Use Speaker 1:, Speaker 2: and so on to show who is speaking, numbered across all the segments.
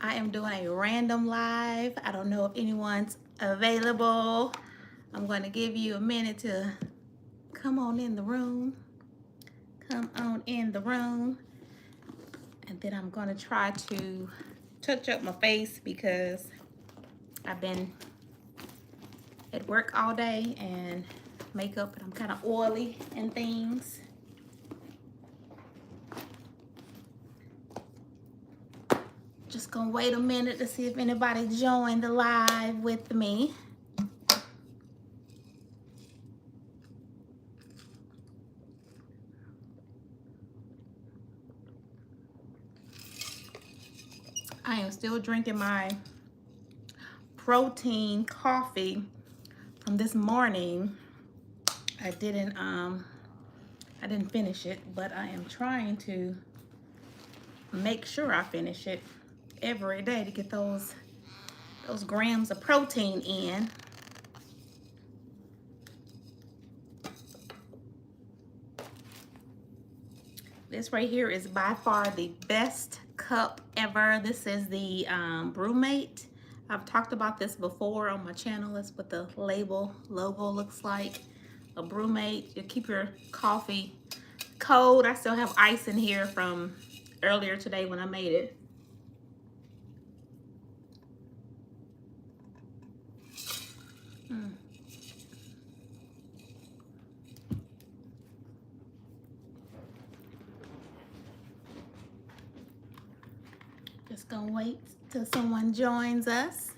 Speaker 1: I am doing a random live. I don't know if anyone's available. I'm going to give you a minute to come on in the room. Come on in the room. And then I'm going to try to touch up my face because I've been at work all day and makeup, and I'm kind of oily and things. Just gonna wait a minute to see if anybody joined the live with me. I am still drinking my protein coffee from this morning. I didn't finish it, but I am trying to make sure I finish it every day to get those grams of protein in. This right here is by far the best cup ever. This is the BrewMate. I've talked about this before on my channel. That's what the label logo looks like. A BrewMate. You keep your coffee cold. I still have ice in here from earlier today when I made it. Just gonna wait till someone joins us.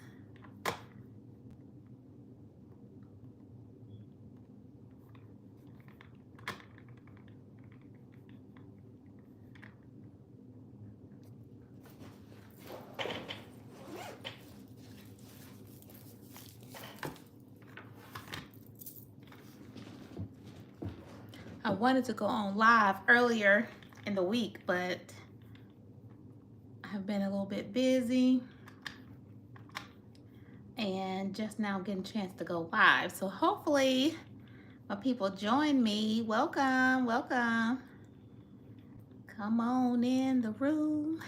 Speaker 1: I wanted to go on live earlier in the week, but I've been a little bit busy and just now getting a chance to go live. So hopefully my people join me. Welcome, welcome. Come on in the room.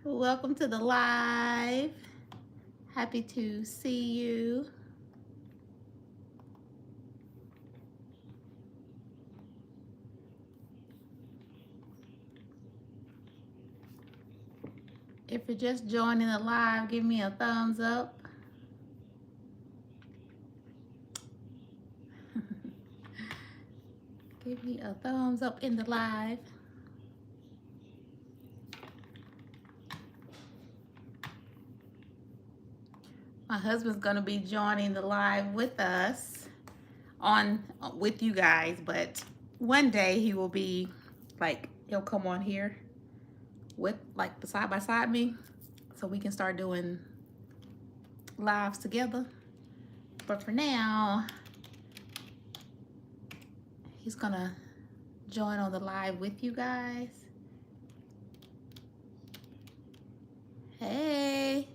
Speaker 1: Welcome to the live. Happy to see you. If you're just joining the live, give me a thumbs up. Give me a thumbs up in the live. My husband's gonna be joining the live with us with you guys, but one day he will be like, he'll come on here with like side by side me so we can start doing lives together. But for now, he's gonna join on the live with you guys. Hey,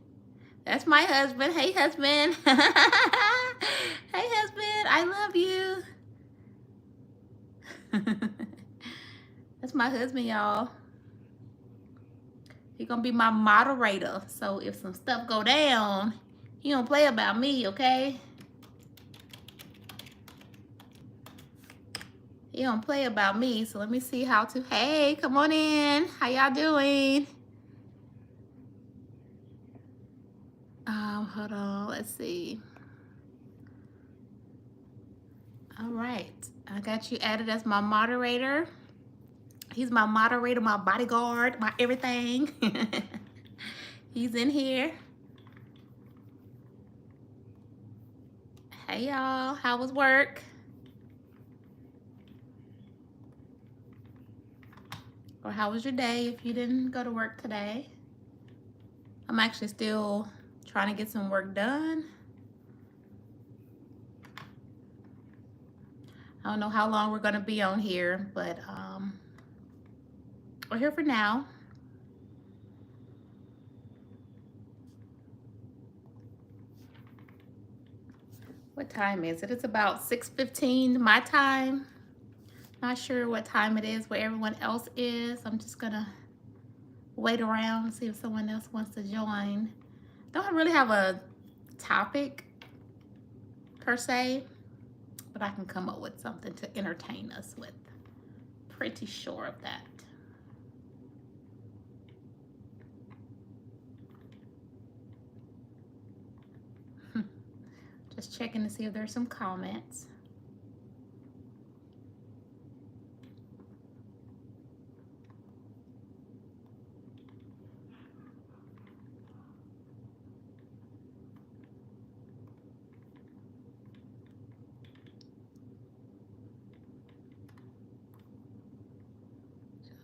Speaker 1: that's my husband. Hey, husband. Hey, husband, I love you. That's my husband, y'all. He's gonna be my moderator. So if some stuff go down, he don't play about me, okay? He don't play about me. So let me see how to. Hey, come on in. How y'all doing? Hold on. Let's see. All right. I got you added as my moderator. He's my moderator, my bodyguard, my everything. He's in here. Hey, y'all. How was work? Or how was your day if you didn't go to work today? I'm actually still trying to get some work done. I don't know how long we're going to be on here, but we're here for now. What time is it? It's about 6:15 my time. Not sure what time it is where everyone else is. I'm just gonna wait around, see if someone else wants to join. Don't really have a topic per se, but I can come up with something to entertain us with. Pretty sure of that. Just checking to see if there's some comments.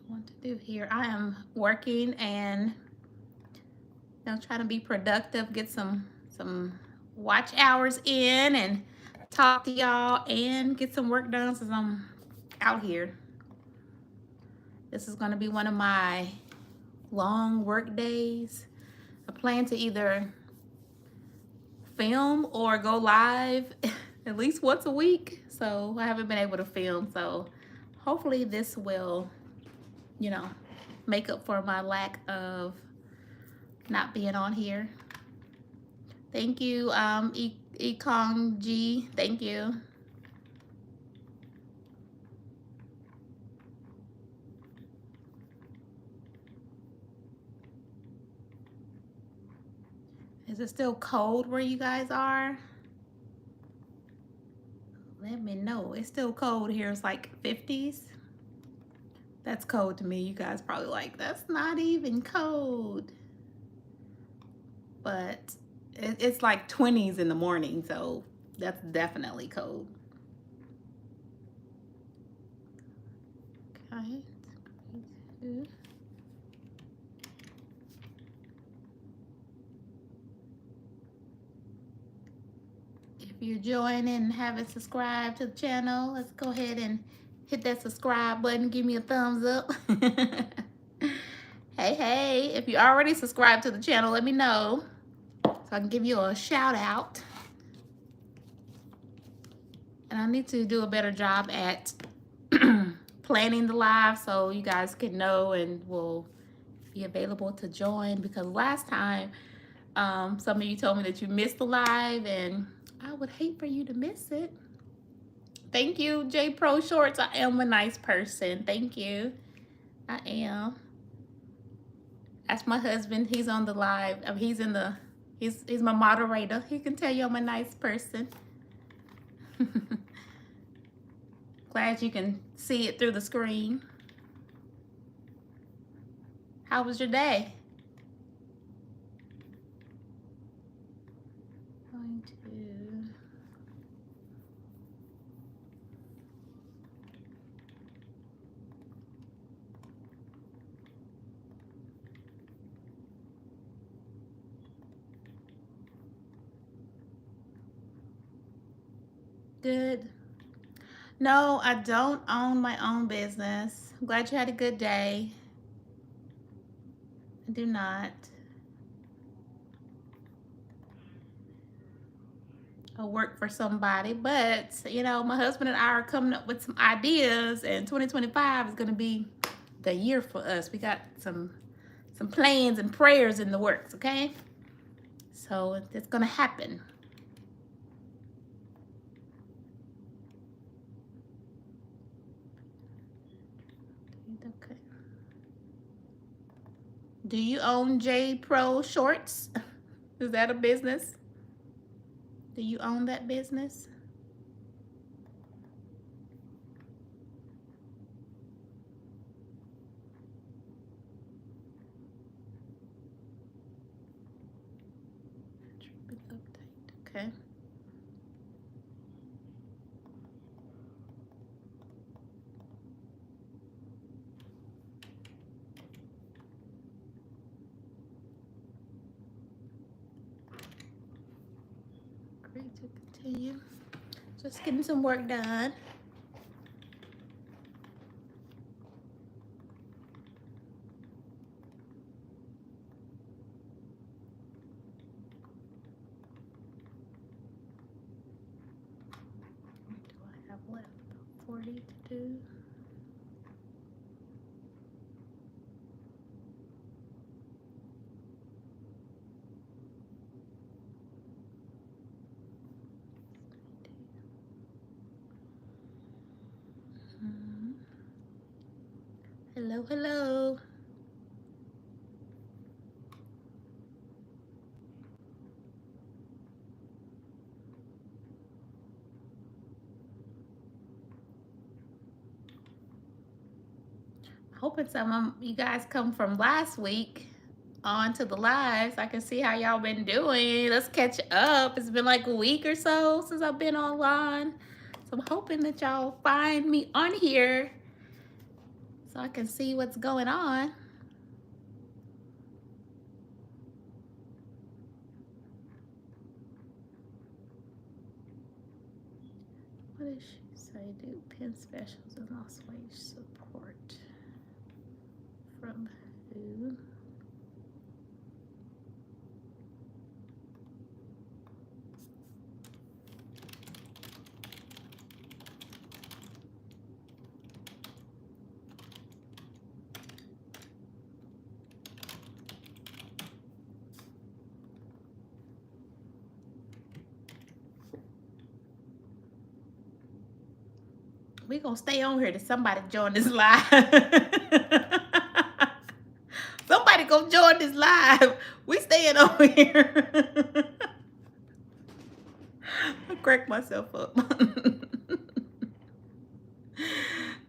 Speaker 1: What to do here? I am working and trying to be productive, get some watch hours in and talk to y'all and get some work done since I'm out here. This is going to be one of my long work days. I plan to either film or go live at least once a week. So I haven't been able to film. So hopefully this will, you know, make up for my lack of not being on here. Thank you, Ekong G. Thank you. Is it still cold where you guys are? Let me know. It's still cold here. It's like 50s. That's cold to me. You guys probably like, that's not even cold. But it's like 20s in the morning, so that's definitely cold. Okay. If you're joining and haven't subscribed to the channel, let's go ahead and hit that subscribe button. Give me a thumbs up. Hey, if you already subscribed to the channel, let me know so I can give you a shout out. And I need to do a better job at planning the live so you guys can know and will be available to join, because last time some of you told me that you missed the live and I would hate for you to miss it. Thank you, J Pro Shorts. I am a nice person. Thank you. I am. That's my husband. He's on the live. I mean, he's my moderator. He can tell you I'm a nice person. Glad you can see it through the screen. How was your day? Going to good. No, I don't own my own business. I'm glad you had a good day. I do not. I work for somebody, but you know, my husband and I are coming up with some ideas, and 2025 is going to be the year for us. We got some plans and prayers in the works, okay? So it's going to happen. Okay. Do you own J Pro Shorts? Is that a business? Do you own that business? Okay. Great to continue. Just getting some work done. What do I have left? 40 to do. Hello, hello. Hoping some of you guys come from last week on to the lives. I can see how y'all been doing. Let's catch up. It's been like a week or so since I've been online. So I'm hoping that y'all find me on here so I can see what's going on. What does she say? Do pin specials and lost wage support from who? We gonna stay on here till somebody join this live. Somebody gonna join this live. We staying over here. I crack myself up.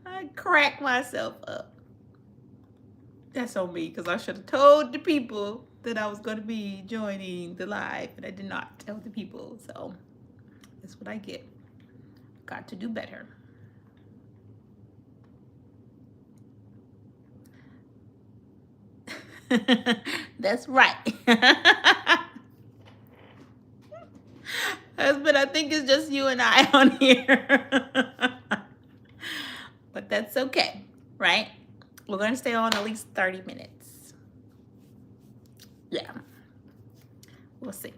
Speaker 1: I crack myself up. That's on me because I should have told the people that I was going to be joining the live, but I did not tell the people. So that's what I get. Got to do better. That's right. Husband, I think it's just you and I on here. But that's okay, right? We're going to stay on at least 30 minutes. Yeah. We'll see.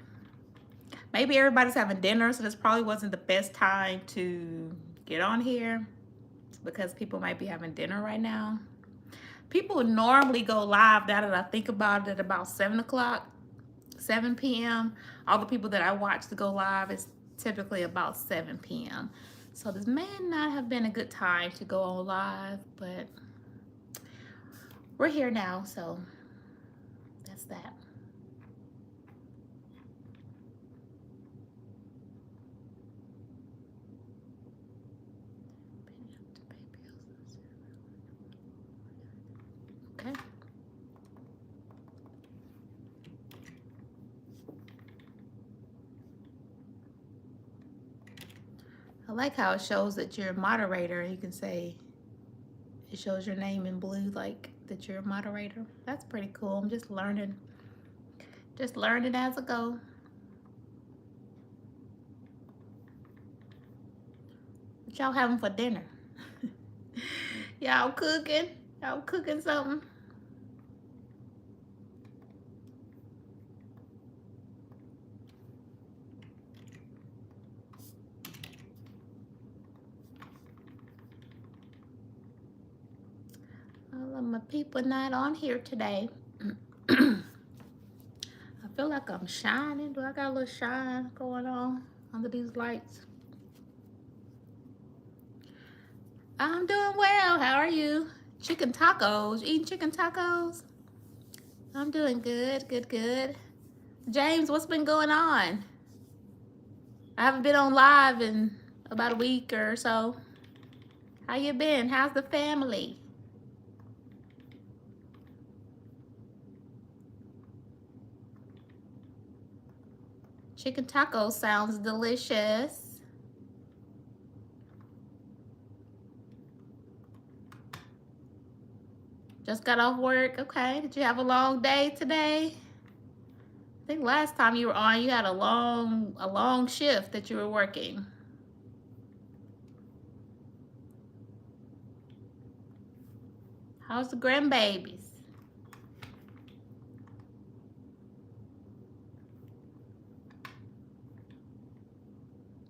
Speaker 1: Maybe everybody's having dinner, so this probably wasn't the best time to get on here because people might be having dinner right now. People normally go live, now that I think about it, at about 7 o'clock, 7 p.m. All the people that I watch to go live is typically about 7 p.m. So this may not have been a good time to go on live, but we're here now, so that's that. Okay. I like how it shows that you're a moderator. You can say, it shows your name in blue, like that you're a moderator. That's pretty cool. I'm just learning as I go. What y'all having for dinner? Y'all cooking? Y'all cooking something? All of my people not on here today. I feel like I'm shining. Do I got a little shine going on under these lights? I'm doing well. How are you? Chicken tacos. You eating chicken tacos? I'm doing good, good. James, what's been going on? I haven't been on live in about a week or so. How you been? How's the family? Chicken tacos sounds delicious. Just got off work. Okay. Did you have a long day today? I think last time you were on, you had a long shift that you were working. How's the grandbabies?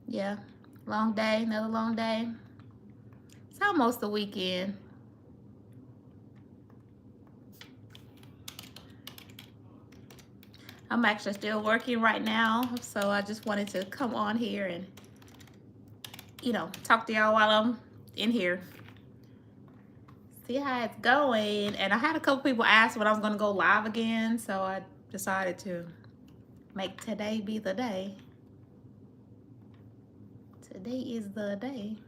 Speaker 1: Yeah, long day, another long day. It's almost the weekend. I'm actually still working right now, so I just wanted to come on here and, you know, talk to y'all while I'm in here. see how it's going. And I had a couple people ask when I was going to go live again, so I decided to make today be the day. Today is the day.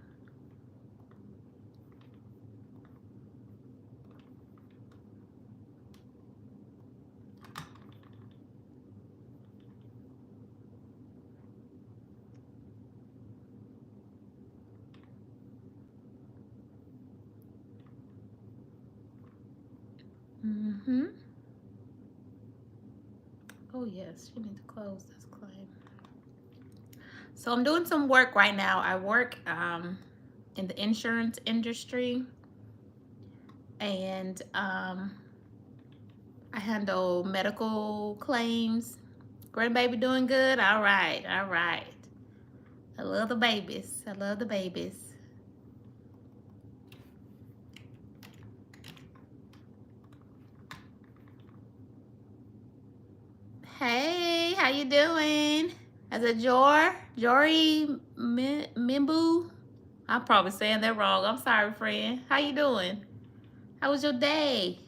Speaker 1: Mm-hmm. Oh yes, you need to close this claim. So I'm doing some work right now. I work in the insurance industry, and I handle medical claims. Grandbaby doing good? All right, all right. I love the babies. I love the babies. Hey, how you doing? As a Jory Mimbu? I'm probably saying that wrong. I'm sorry, friend. How you doing? How was your day?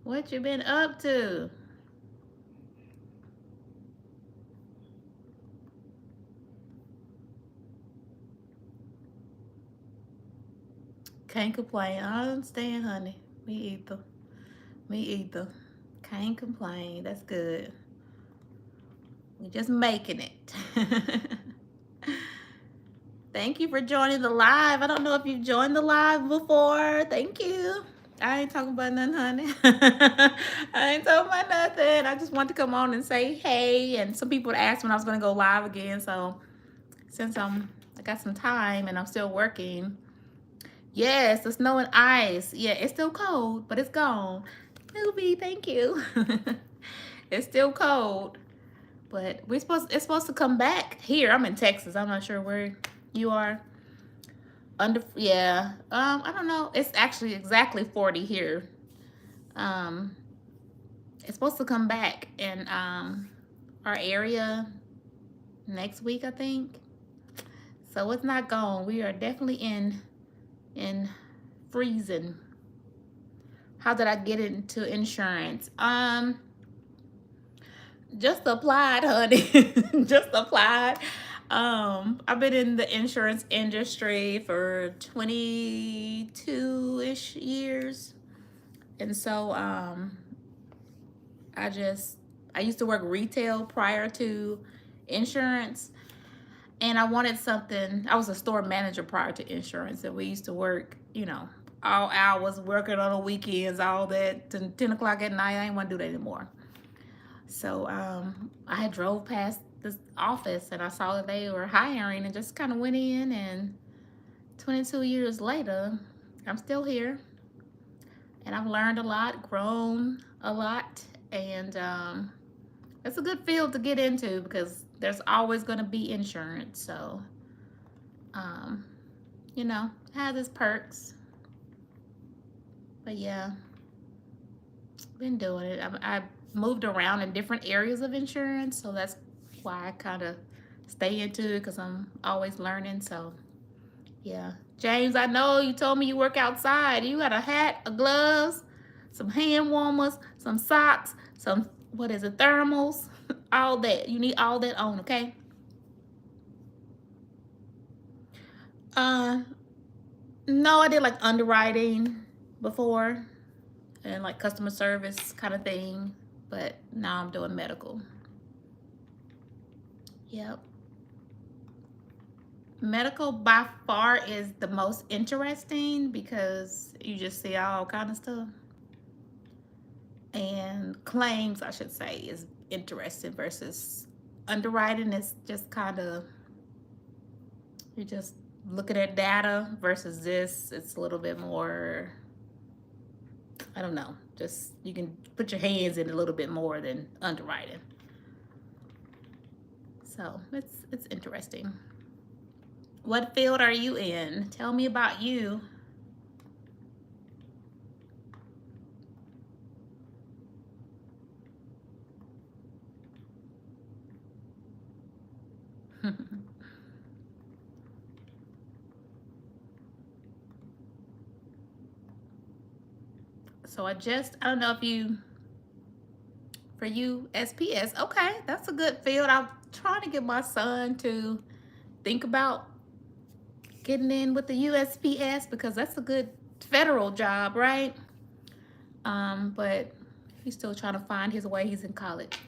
Speaker 1: What you been up to? Can't complain. I understand, honey. Me either. Me either. Can't complain. That's good. We're just making it. Thank you for joining the live. I don't know if you've joined the live before. Thank you. I ain't talking about nothing, honey. I ain't talking about nothing. I just want to come on and say hey. And some people asked when I was going to go live again. So since I got some time and I'm still working. Yes, the snow and ice. Yeah, it's still cold, but it's gone. Newbie, thank you. It's still cold, but it's supposed to come back here. I'm in Texas. I'm not sure where you are. Yeah. I don't know. It's actually exactly 40 here. It's supposed to come back in our area next week, I think. So it's not gone. We are definitely in freezing. How did I get into insurance? Just applied, honey. Just applied. I've been in the insurance industry for 22-ish years. And so I used to work retail prior to insurance. And I wanted something. I was a store manager prior to insurance, and we used to work, all hours, working on the weekends, all that, to 10 o'clock at night. I didn't want to do that anymore. So I drove past this office, and I saw that they were hiring, and just kind of went in, and 22 years later, I'm still here. And I've learned a lot, grown a lot, and it's a good field to get into because there's always going to be insurance. So, it has its perks. But yeah, been doing it. I've moved around in different areas of insurance, so that's why I kind of stay into it because I'm always learning. So yeah. James, I know you told me you work outside. You got a hat, a gloves, some hand warmers, some socks, some, thermals, all that. You need all that on, okay? No, I did like underwriting before and like customer service kind of thing, but now I'm doing medical. Yep. Medical by far is the most interesting because you just see all kind of stuff. And claims, I should say, is interesting versus underwriting is just kind of, you're just looking at data versus this. It's a little bit more, I don't know, just you can put your hands in a little bit more than underwriting. So it's interesting. What field are you in? Tell me about you. So I don't know if you, for you, SPS, okay, that's a good field. I'm trying to get my son to think about getting in with the USPS because that's a good federal job, right? But he's still trying to find his way. He's in college.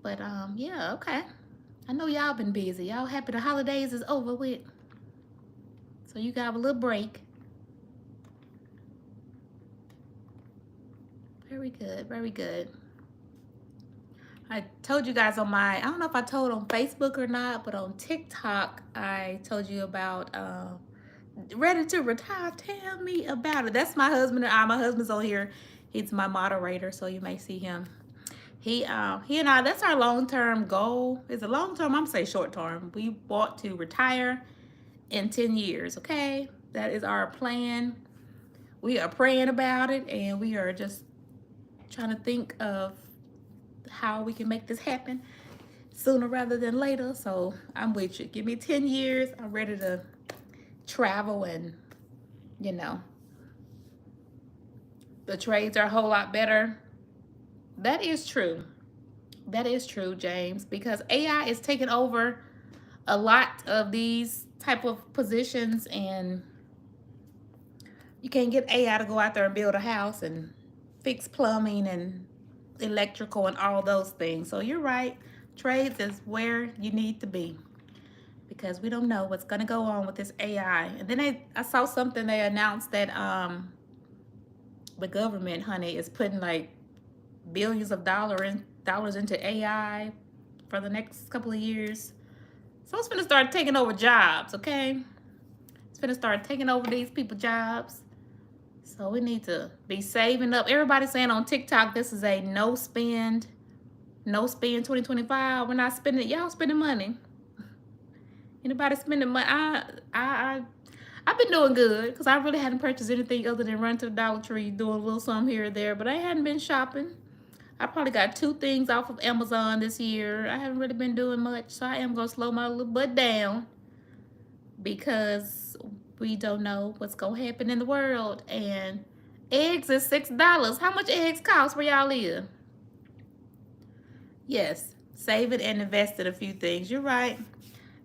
Speaker 1: But yeah, okay. I know y'all been busy. Y'all happy the holidays is over with. So you got a little break. Very good, very good. I told you guys on my, I don't know if I told on Facebook or not, but on TikTok, I told you about Ready to Retire. Tell me about it. That's my husband and I. My husband's on here. He's my moderator, so you may see him. He and I, that's our long-term goal. It's a long-term, I'm say short-term. We want to retire in 10 years, okay? That is our plan. We are praying about it, and we are just trying to think of how we can make this happen sooner rather than later. So I'm with you. Give me 10 years. I'm ready to travel, and you know, the trades are a whole lot better. That is true. That is true, James, because AI is taking over a lot of these type of positions, and you can't get AI to go out there and build a house and fix plumbing and electrical and all those things. So you're right. Trades is where you need to be because we don't know what's going to go on with this AI. And then I saw something they announced that the government, honey, is putting like billions of dollars into AI for the next couple of years. So it's gonna start taking over jobs, okay? It's gonna start taking over these people's jobs. So we need to be saving up. Everybody's saying on TikTok this is a no spend 2025. We're not spending. Y'all spending money. Anybody spending money? I've been doing good because I really hadn't purchased anything other than run to the Dollar Tree, doing a little something here or there, but I hadn't been shopping. I probably got 2 things off of Amazon this year. I haven't really been doing much, so I am going to slow my little butt down because we don't know what's going to happen in the world. And eggs is $6. How much eggs cost where y'all live? Yes, save it and invest in a few things. You're right.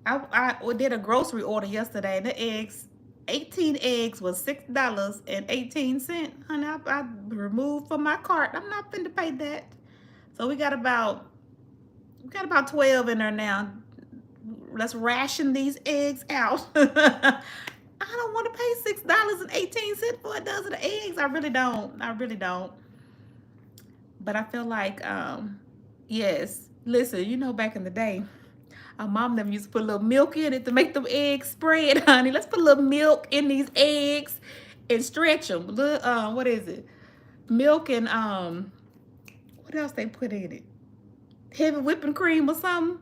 Speaker 1: I did a grocery order yesterday. The eggs, 18 eggs was $6.18. Honey, I removed from my cart. I'm not finna pay that. So we got about 12 in there now. Let's ration these eggs out. I don't want to pay $6.18 for a dozen of eggs. I really don't. But I feel like, yes. Listen, you know, back in the day, our mom them used to put a little milk in it to make them eggs spread, honey. Let's put a little milk in these eggs and stretch them. What is it? Milk and what else they put in it? Heavy whipping cream or something.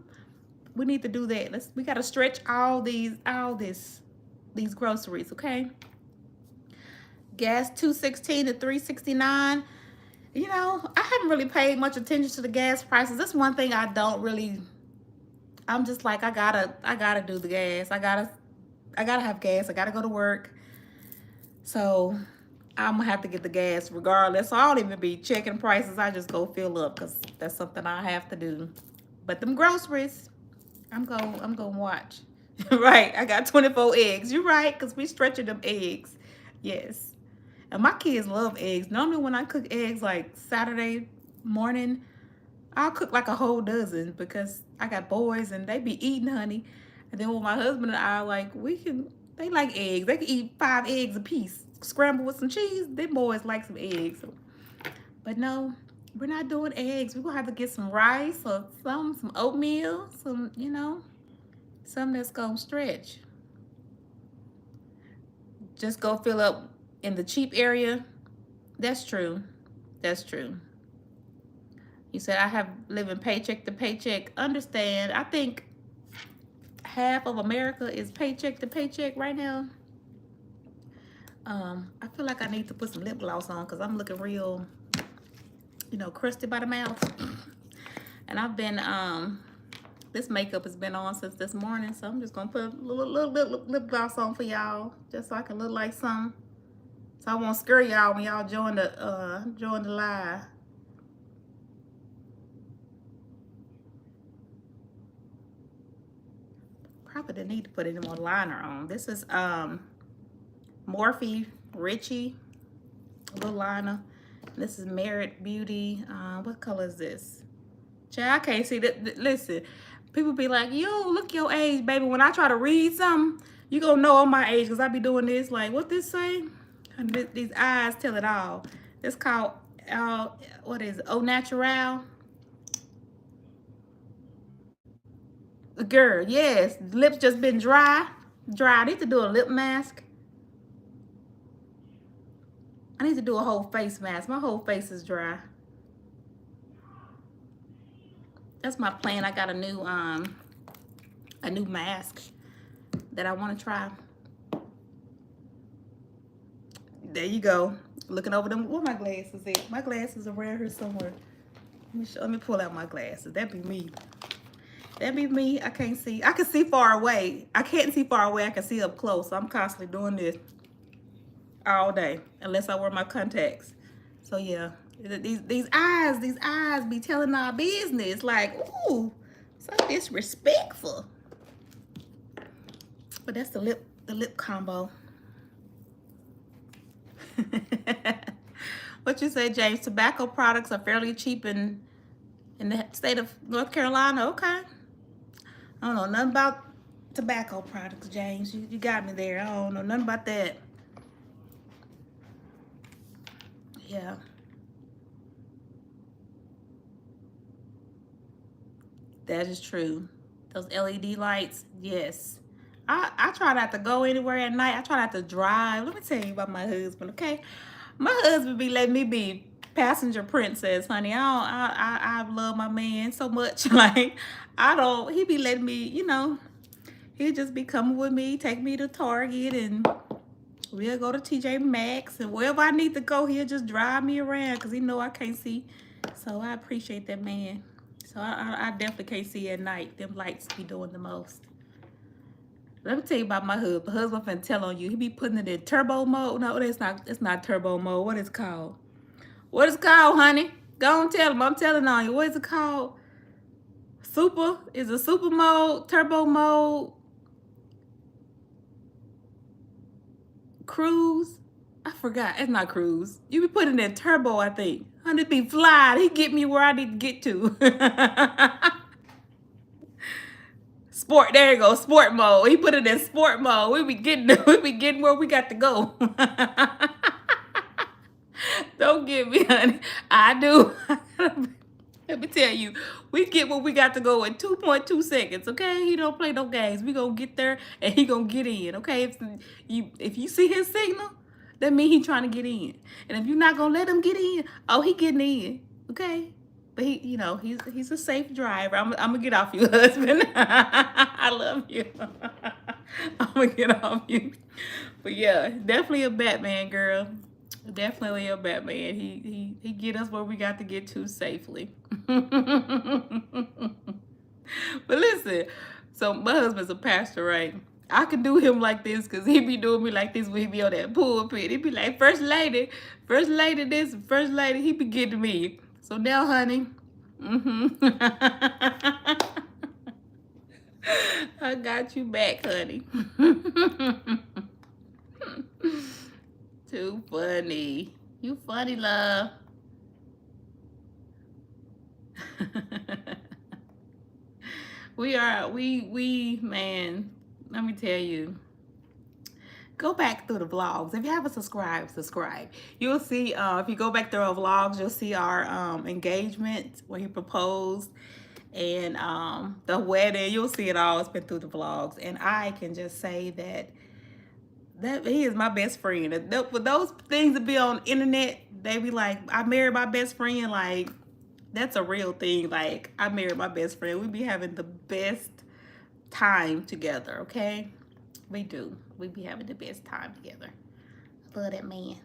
Speaker 1: We need to do that. We gotta stretch all these groceries, okay? Gas $2.16 to $3.69. You know, I haven't really paid much attention to the gas prices. That's one thing I don't really. I'm just like, I gotta do the gas. I gotta have gas. I gotta go to work. So I'm gonna have to get the gas regardless. So I don't even be checking prices. I just go fill up because that's something I have to do. But them groceries, I'm gonna watch. Right, I got 24 eggs. You're right, because we stretching them eggs. Yes. And my kids love eggs. Normally when I cook eggs like Saturday morning, I'll cook like a whole dozen because I got boys and they be eating, honey. And then with my husband and I, like, they like eggs. They can eat 5 eggs a piece. Scrambled with some cheese. Them boys like some eggs. But no, we're not doing eggs. We're going to have to get some rice or some oatmeal, some, you know, something that's going to stretch. Just go fill up in the cheap area. That's true. That's true. You said I have living paycheck to paycheck. Understand. I think half of America is paycheck to paycheck right now. I feel like I need to put some lip gloss on because I'm looking real, you know, crusty by the mouth. And I've been, this makeup has been on since this morning, so I'm just going to put a little lip gloss on for y'all just so I can look like some. So I won't scare y'all when y'all join the live. Probably didn't need to put any more liner on. This is Morphe Richie little liner. This is Merit Beauty. What color is this? Child, I can't see that. Listen, people be like, yo, look your age, baby. When I try to read something, you gonna know on my age because I be doing this. Like, what this say? And these eyes tell it all. It's called, what is it? Au Natural. Girl, yes. Lips just been dry. I need to do a lip mask. I need to do a whole face mask. My whole face is dry. That's my plan. I got a new mask that I want to try. There you go. Looking over them. Where my glasses at? My glasses are around here somewhere. Let me pull out my glasses. That'd be me. That'd be me. I can't see. I can see far away. I can't see far away. I can see up close. So I'm constantly doing this all day unless I wear my contacts. So yeah, these eyes be telling our business. Like, ooh, so disrespectful. But that's the lip combo. What you say, James? Tobacco products are fairly cheap in the state of North Carolina. Okay. I don't know nothing about tobacco products, James. You got me there. I don't know nothing about that. Yeah. That is true. Those LED lights, yes. I try not to go anywhere at night. I try not to drive. Let me tell you about my husband, okay? My husband be letting me be passenger princess, honey. I love my man so much. Like, he be letting me, you know, he'll just be coming with me, take me to Target, and we'll go to TJ Maxx, and wherever I need to go, he'll just drive me around because he know I can't see. So I appreciate that man. So I definitely can't see at night. Them lights be doing the most. Let me tell you about my husband. Husband finna tell on you. He be putting it in turbo mode. No, it's not turbo mode. What is it called? What is it called, honey? Go on, tell him. I'm telling on you. What is it called? Super? Is it super mode? Turbo mode? Cruise? I forgot. It's not cruise. You be putting it in turbo, I think. Honey, be flying. He get me where I need to get to. Sport, there you go, sport mode. He put it in sport mode. We be getting where we got to go. Don't get me, honey. I do. Let me tell you, we get where we got to go in 2.2 seconds, okay? He don't play no games. We gonna get there and he gonna get in, okay? If you see his signal, that means he trying to get in. And if you're not gonna let him get in, oh, he getting in, okay? But he, you know, he's a safe driver. I'm gonna get off you, husband. I love you. I'm gonna get off you. But yeah, definitely a Batman, girl. Definitely a Batman. He get us where we got to get to safely. But listen, so my husband's a pastor, right? I could do him like this because he be doing me like this when he be on that pulpit. He be like, first lady this, first lady, he be getting me. So now, honey, I got you back, honey. Too funny. You funny, love. We, man, let me tell you. Go back through the vlogs. If you haven't subscribed. You'll see, if you go back through our vlogs, you'll see our engagement where he proposed and the wedding. You'll see it all. It's been through the vlogs. And I can just say that he is my best friend. For those things that be on the internet, they be like, I married my best friend. Like, that's a real thing. Like, I married my best friend. We be having the best time together, okay? We do. We be having the best time together. Love that man.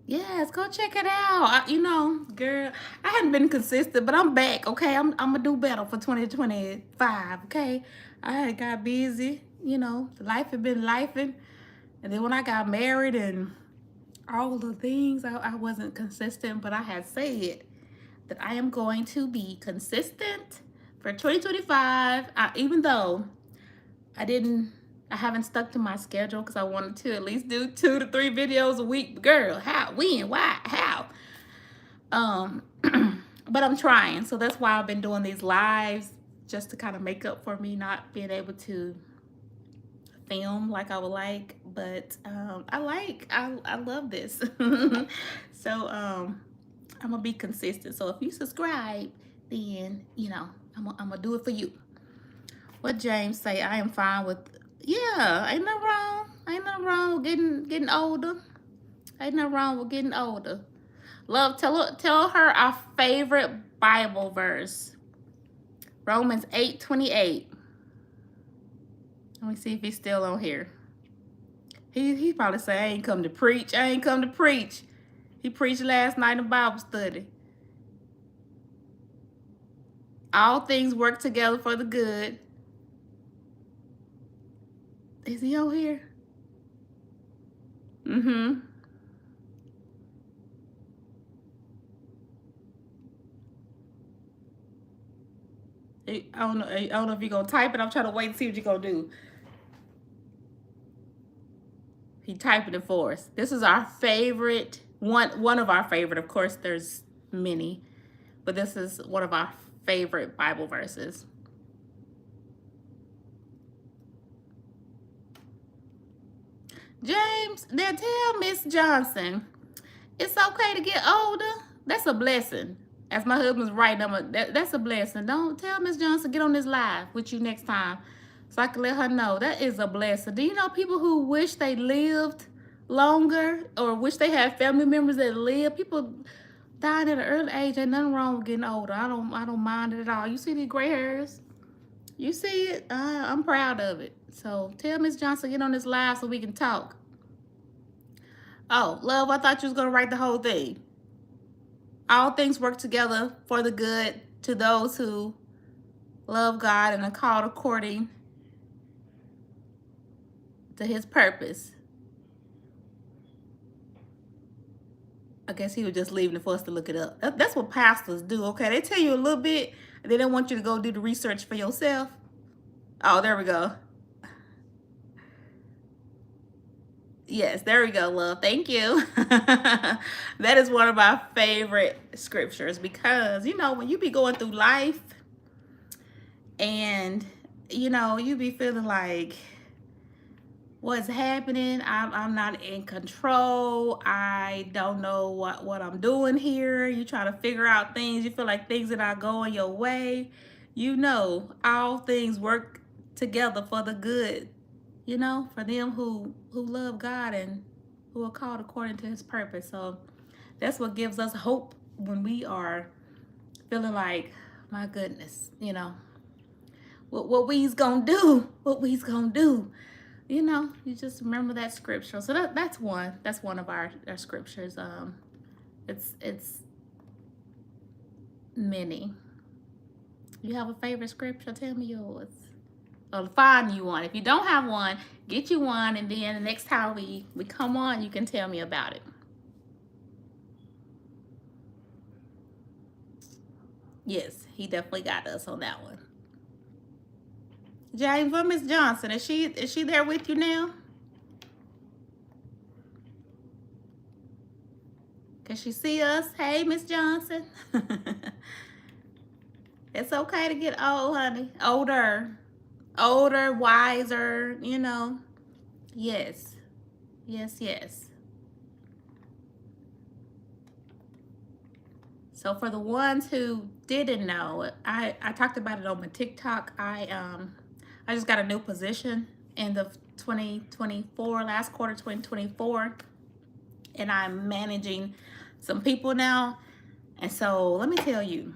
Speaker 1: Yes, go check it out. You know, girl, I hadn't been consistent, but I'm back, okay? I'm gonna do better for 2025, okay? I had got busy, you know, life had been lifing. And then when I got married and all the things, I wasn't consistent, but I had said that I am going to be consistent for 2025. Even though I haven't stuck to my schedule because I wanted to at least do 2 to 3 videos a week. Girl, how, when, why, how? But I'm trying. So that's why I've been doing these lives, just to kind of make up for me not being able to film like I would like. But I love this. So I'm gonna be consistent. So if you subscribe, then I'm gonna do it for you. What James say? I am fine with. Yeah, ain't nothing wrong. Ain't nothing wrong with getting older. Ain't nothing wrong with getting older. Love, tell her our favorite Bible verse. Romans 8:28. Let me see if he's still on here. He probably say, I ain't come to preach. I ain't come to preach. He preached last night in Bible study. All things work together for the good. Is he on here? Mm-hmm. I don't know if you're gonna type it. I'm trying to wait and see what you're gonna do. He typing it for us. This is our favorite, one of our favorite. Of course, there's many, but this is one of our favorite Bible verses. James, then tell Miss Johnson, it's okay to get older. That's a blessing. As my husband's writing, that's a blessing. Don't tell Miss Johnson, get on this live with you next time, so I can let her know that is a blessing. Do you know people who wish they lived longer or wish they had family members that live? People dying at an early age. Ain't nothing wrong with getting older. I don't mind it at all. You see these gray hairs? You see it? I'm proud of it. So tell Miss Johnson, get on this live so we can talk. Oh, love, I thought you was going to write the whole thing. All things work together for the good to those who love God and are called according to his purpose. I guess he was just leaving it for us to look it up. That's what pastors do, okay? They tell you a little bit, and they don't want you to go do the research for yourself. Oh, there we go. Yes, there we go, love. Thank you. That is one of my favorite scriptures because, when you be going through life and, you be feeling like, what's happening? I'm not in control. I don't know what I'm doing here. You try to figure out things. You feel like things are not going your way. All things work together for the good. For them who love God and who are called according to his purpose. So that's what gives us hope when we are feeling like, my goodness, what we's gonna do, you just remember that scripture. So that's one of our scriptures. It's many. You have a favorite scripture? Tell me yours. Or find you one. If you don't have one, get you one, and then the next time we come on, you can tell me about it. Yes, he definitely got us on that one. James, what Miss Johnson? Is she there with you now? Can she see us? Hey, Miss Johnson. It's okay to get old, honey. Older, wiser, Yes. Yes. So for the ones who didn't know, I talked about it on my TikTok. I just got a new position in the 2024, last quarter 2024, and I'm managing some people now. And so let me tell you,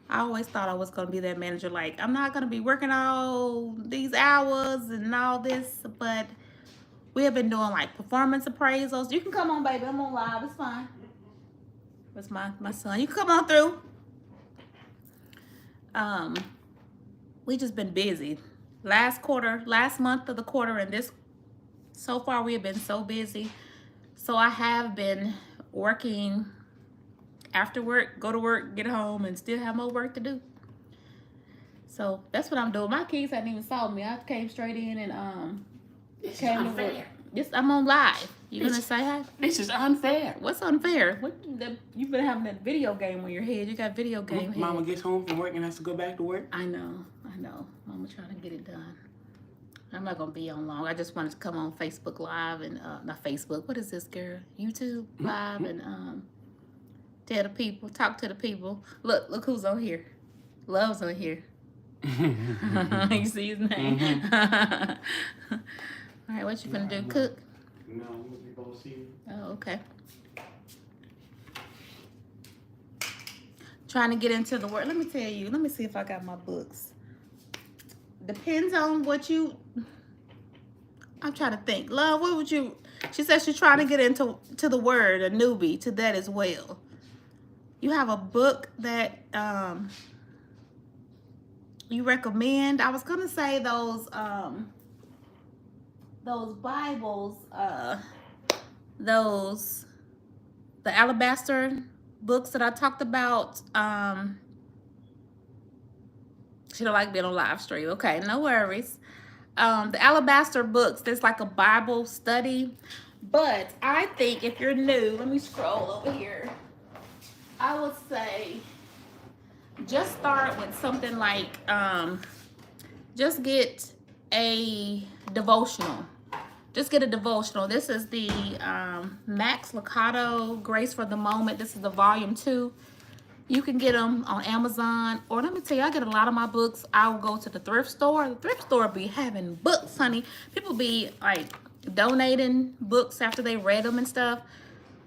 Speaker 1: I always thought I was going to be that manager. Like, I'm not going to be working all these hours and all this, but we have been doing like performance appraisals. You can come on, baby. I'm on live. It's fine. That's my son. You can come on through. We just been busy. Last month of the quarter and this So far, we have been so busy. So I have been working after work, go to work, get home, and still have more work to do. So that's what I'm doing. My kids hadn't even saw me. I came straight in and
Speaker 2: This is
Speaker 1: came to work.
Speaker 2: unfair.
Speaker 1: Yes, I'm on live. You gonna say hi?
Speaker 2: This is unfair.
Speaker 1: What's unfair? You've been having that video game on your head. You got video game head.
Speaker 2: Mama gets home from work and has to go back to work.
Speaker 1: I know. Mama trying to get it done. I'm not gonna be on long. I just wanted to come on Facebook Live and not Facebook. What is this, girl? YouTube Live and tell the people, talk to the people. Look who's on here. Love's on here. You see his name? All right, what you gonna do? Cook?
Speaker 2: No, we both see you.
Speaker 1: Oh, okay. Trying to get into the word. Let me tell you. Let me see if I got my books. Depends on what you. I'm trying to think. Love, what would you? She said she's trying to get into the word, a newbie to that as well. You have a book that you recommend? I was gonna say those Bibles, the alabaster books that I talked about. She don't like being on live stream. Okay, no worries. The alabaster books, there's like a Bible study. But I think if you're new, let me scroll over here. I would say just start with something like, just get a devotional. Just get a devotional. This is the Max Lucado, Grace for the Moment. This is the volume 2. You can get them on Amazon. Or let me tell you, I get a lot of my books. I'll go to the thrift store. The thrift store be having books, honey. People be like donating books after they read them and stuff.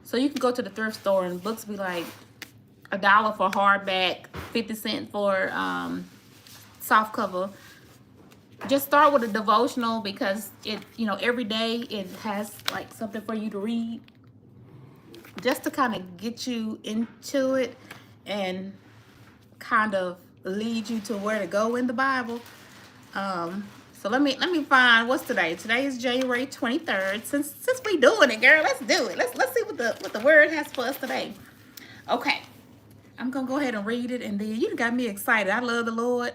Speaker 1: So you can go to the thrift store and books be like $1 for hardback, 50 cents for soft cover. Just start with a devotional because it, every day it has like something for you to read, just to kind of get you into it and kind of lead you to where to go in the Bible. So let me find, what's today? Today is January 23rd. Since we doing it, girl, let's do it. Let's see what the word has for us today. Okay. I'm going to go ahead and read it, and then you got me excited. I love the Lord.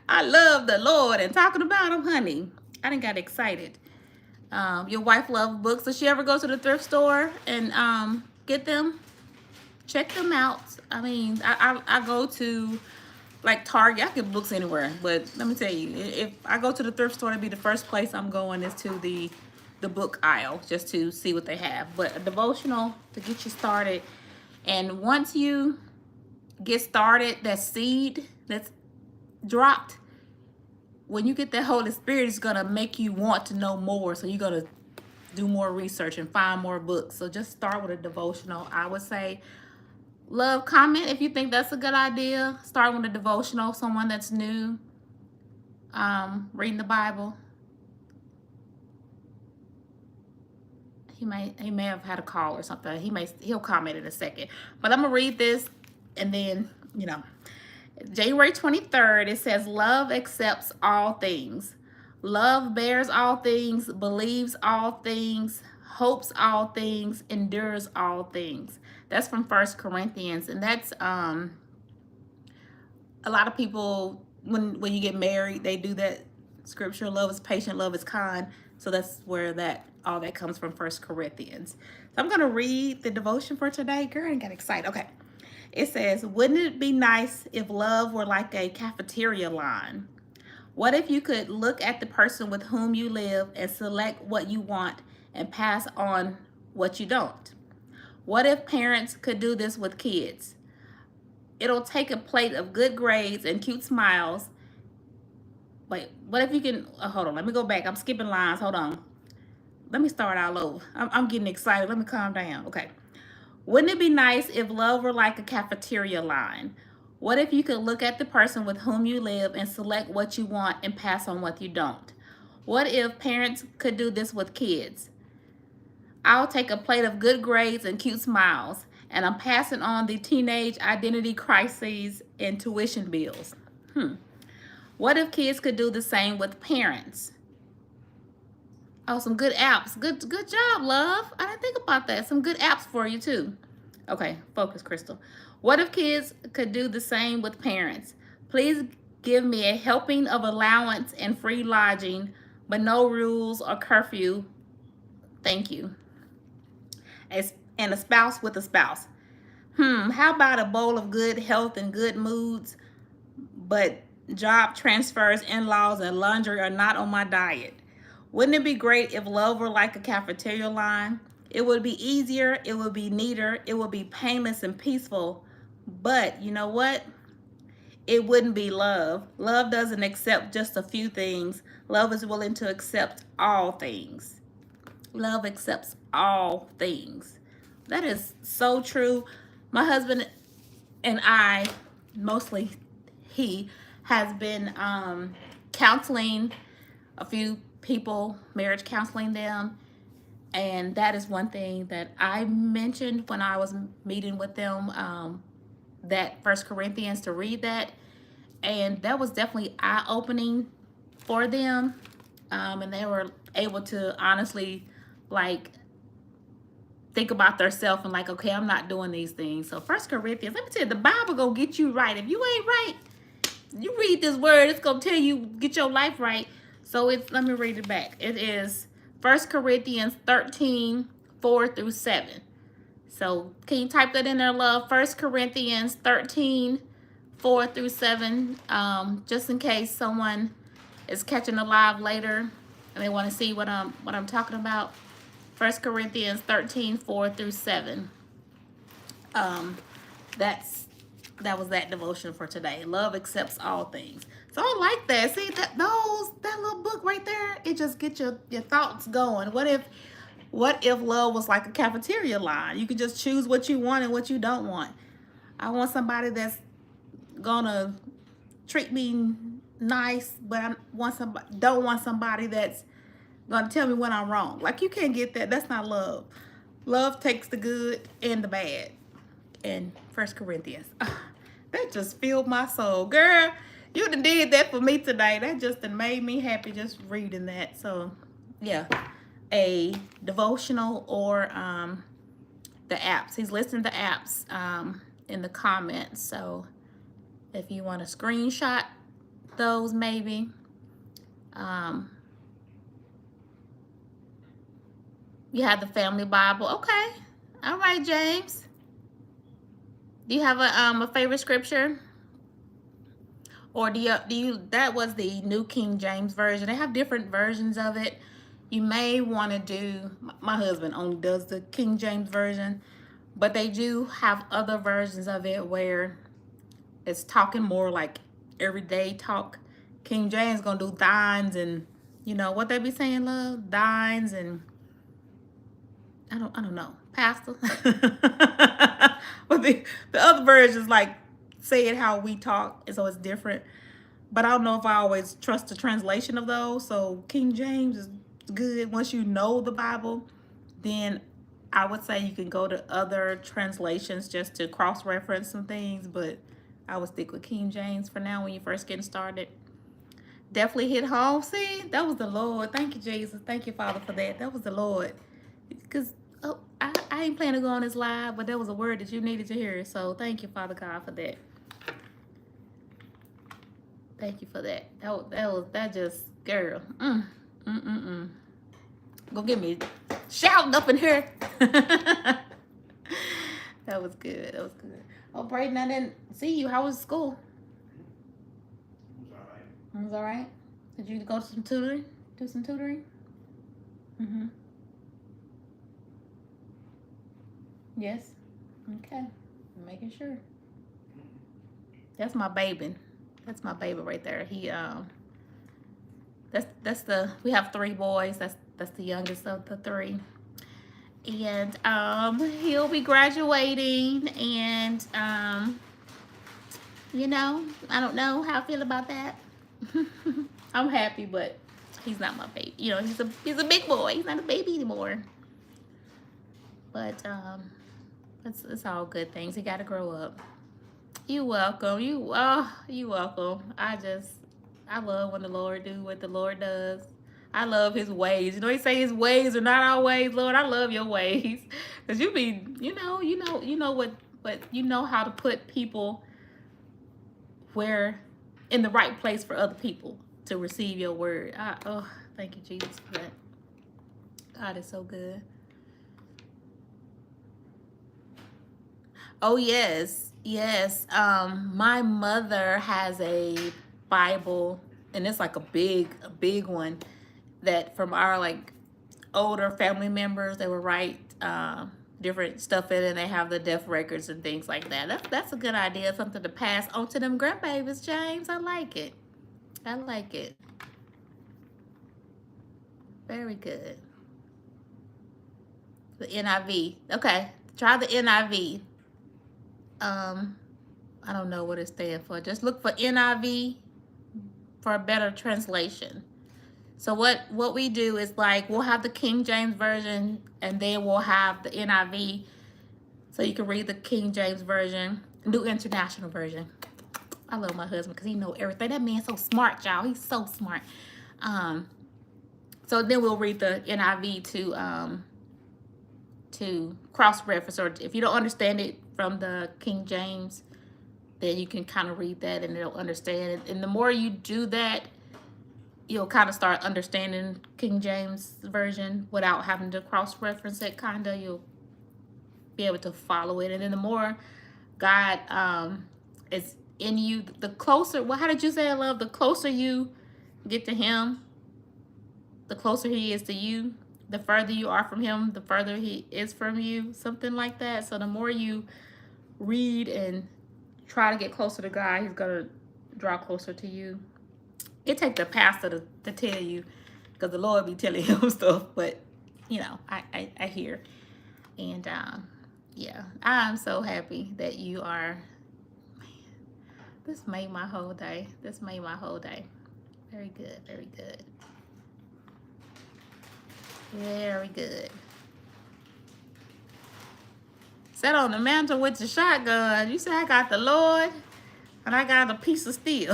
Speaker 1: I love the Lord, and talking about him, honey, I done got excited. Your wife loves books. Does she ever go to the thrift store and get them? Check them out. I mean, I go to, like, Target. I get books anywhere, but let me tell you, if I go to the thrift store, it'd be the first place I'm going is to the book aisle, just to see what they have. But a devotional to get you started, and once you get started, that seed that's dropped, when you get that Holy Spirit, it's gonna make you want to know more. So you're gonna do more research and find more books. So just start with a devotional. I would say, love, comment if you think that's a good idea. Start with a devotional. Someone that's new, reading the Bible. He may have had a call or something. He'll comment in a second. But I'm gonna read this. And then, January 23rd, it says, love accepts all things. Love bears all things, believes all things, hopes all things, endures all things. That's from 1 Corinthians. And that's, a lot of people, when you get married, they do that scripture, love is patient, love is kind. So that's where all that comes from, 1 Corinthians. So I'm going to read the devotion for today. Girl, I got excited. Okay. It says, wouldn't it be nice if love were like a cafeteria line? What if you could look at the person with whom you live and select what you want and pass on what you don't? What if parents could do this with kids? It'll take a plate of good grades and cute smiles. Wait, what if you can, hold on, let me go back. I'm skipping lines, hold on. Let me start all over. I'm getting excited, let me calm down, okay. Wouldn't it be nice if love were like a cafeteria line? What if you could look at the person with whom you live and select what you want and pass on what you don't? What if parents could do this with kids? I'll take a plate of good grades and cute smiles, and I'm passing on the teenage identity crises and tuition bills. What if kids could do the same with parents? Oh, some good apps. Good job, love. I didn't think about that. Some good apps for you too. Okay, focus, Crystal. What if kids could do the same with parents? Please give me a helping of allowance and free lodging, but no rules or curfew. Thank you. And a spouse with a spouse. How about a bowl of good health and good moods, but job transfers, in-laws, and laundry are not on my diet? Wouldn't it be great if love were like a cafeteria line? It would be easier, it would be neater, it would be painless and peaceful. But you know what? It wouldn't be love. Love doesn't accept just a few things. Love is willing to accept all things. Love accepts all things. That is so true. My husband and I, mostly he, has been counseling a few people, marriage counseling them. And that is one thing that I mentioned when I was meeting with them, that First Corinthians, to read that. And that was definitely eye-opening for them. And they were able to honestly, like, think about themselves and like, okay, I'm not doing these things. So First Corinthians, let me tell you, the Bible gonna get you right. If you ain't right, you read this word, it's gonna tell you get your life right. So let me read it back. It is 1 Corinthians 13, 4 through 7. So can you type that in there, love? 1 Corinthians 13, 4 through 7. Just in case someone is catching a live later and they want to see what I'm talking about. 1 Corinthians 13, 4 through 7. That was that devotion for today. Love accepts all things. So I like that. See that little book right there, it just gets your thoughts going. What if love was like a cafeteria line? You could just choose what you want and what you don't want. I want somebody that's gonna treat me nice, but I don't want somebody that's gonna tell me when I'm wrong. Like, you can't get that. That's not love. Love takes the good and the bad. And 1 Corinthians, that just filled my soul. Girl, you done did that for me today. That just done made me happy just reading that. So yeah, a devotional or the apps. He's listing the apps in the comments. So if you want to screenshot those, maybe. You have the Family Bible. Okay. All right, James. Do you have a favorite scripture? Or do you that was the New King James Version. They have different versions of it. You may want to do, my husband only does the King James Version, but they do have other versions of it where it's talking more like everyday talk. King James gonna do thines and, you know what they be saying, love? Thines and I don't know, pastor. But the other versions like say it how we talk, and so it's different. But I don't know if I always trust the translation of those. So King James is good. Once you know the Bible, then I would say you can go to other translations just to cross-reference some things. But I would stick with King James for now when you're first getting started. Definitely hit home. See, that was the Lord. Thank you, Jesus. Thank you, Father, for that. That was the Lord. Because I ain't planning to go on this live, but there was a word that you needed to hear. So thank you, Father God, for that. Thank you for that. That just, girl. Go get me shouting up in here. That was good. That was good. Oh, Brayden, I didn't see you. How was school?
Speaker 3: It was all right.
Speaker 1: It was all right. Did you go to some tutoring? Do some tutoring? Mm-hmm. Yes. Okay. I'm making sure. That's my baby. That's my baby right there. He that's the, we have 3 boys. That's the youngest of the 3. And he'll be graduating, and you know, I don't know how I feel about that. I'm happy, but he's not my baby. You know, he's a big boy. He's not a baby anymore. But it's all good things. He got to grow up. You welcome. You welcome. I love when the Lord do what the Lord does. I love his ways. You know, he say his ways are not our ways, Lord. I love your ways. Because you be, you know how to put people where in the right place for other people to receive your word. Oh, thank you, Jesus, for that. God is so good. Oh, yes. Yes. My mother has a Bible, and it's like a big one that from our like older family members, they would write different stuff in it, and they have the death records and things like that. That's a good idea, something to pass on to them grandbabies, James. I like it. I like it. Very good. The NIV. Okay, try the NIV. I don't know what it stands for. Just look for NIV for a better translation. So what we do is like we'll have the King James Version and then we'll have the NIV. So you can read the King James Version, New International Version. I love my husband because he knows everything. That man's so smart, y'all. He's so smart. So then we'll read the NIV to cross-reference, or if you don't understand it from the King James, then you can kind of read that and they'll understand it. And the more you do that, you'll kind of start understanding King James Version without having to cross-reference it, kind of. You'll be able to follow it. And then the more God is in you, the closer, well, how did you say it, love? The closer you get to him, the closer he is to you. The further you are from him, the further he is from you, something like that. So the more you read and try to get closer to God, he's going to draw closer to you. It takes the pastor to tell you, because the Lord be telling him stuff, but, you know, I hear. And, yeah, I'm so happy that you are, man, this made my whole day. This made my whole day. Very good, very good. Very good. Sat on the mantle with your shotgun. You say, I got the Lord and I got a piece of steel.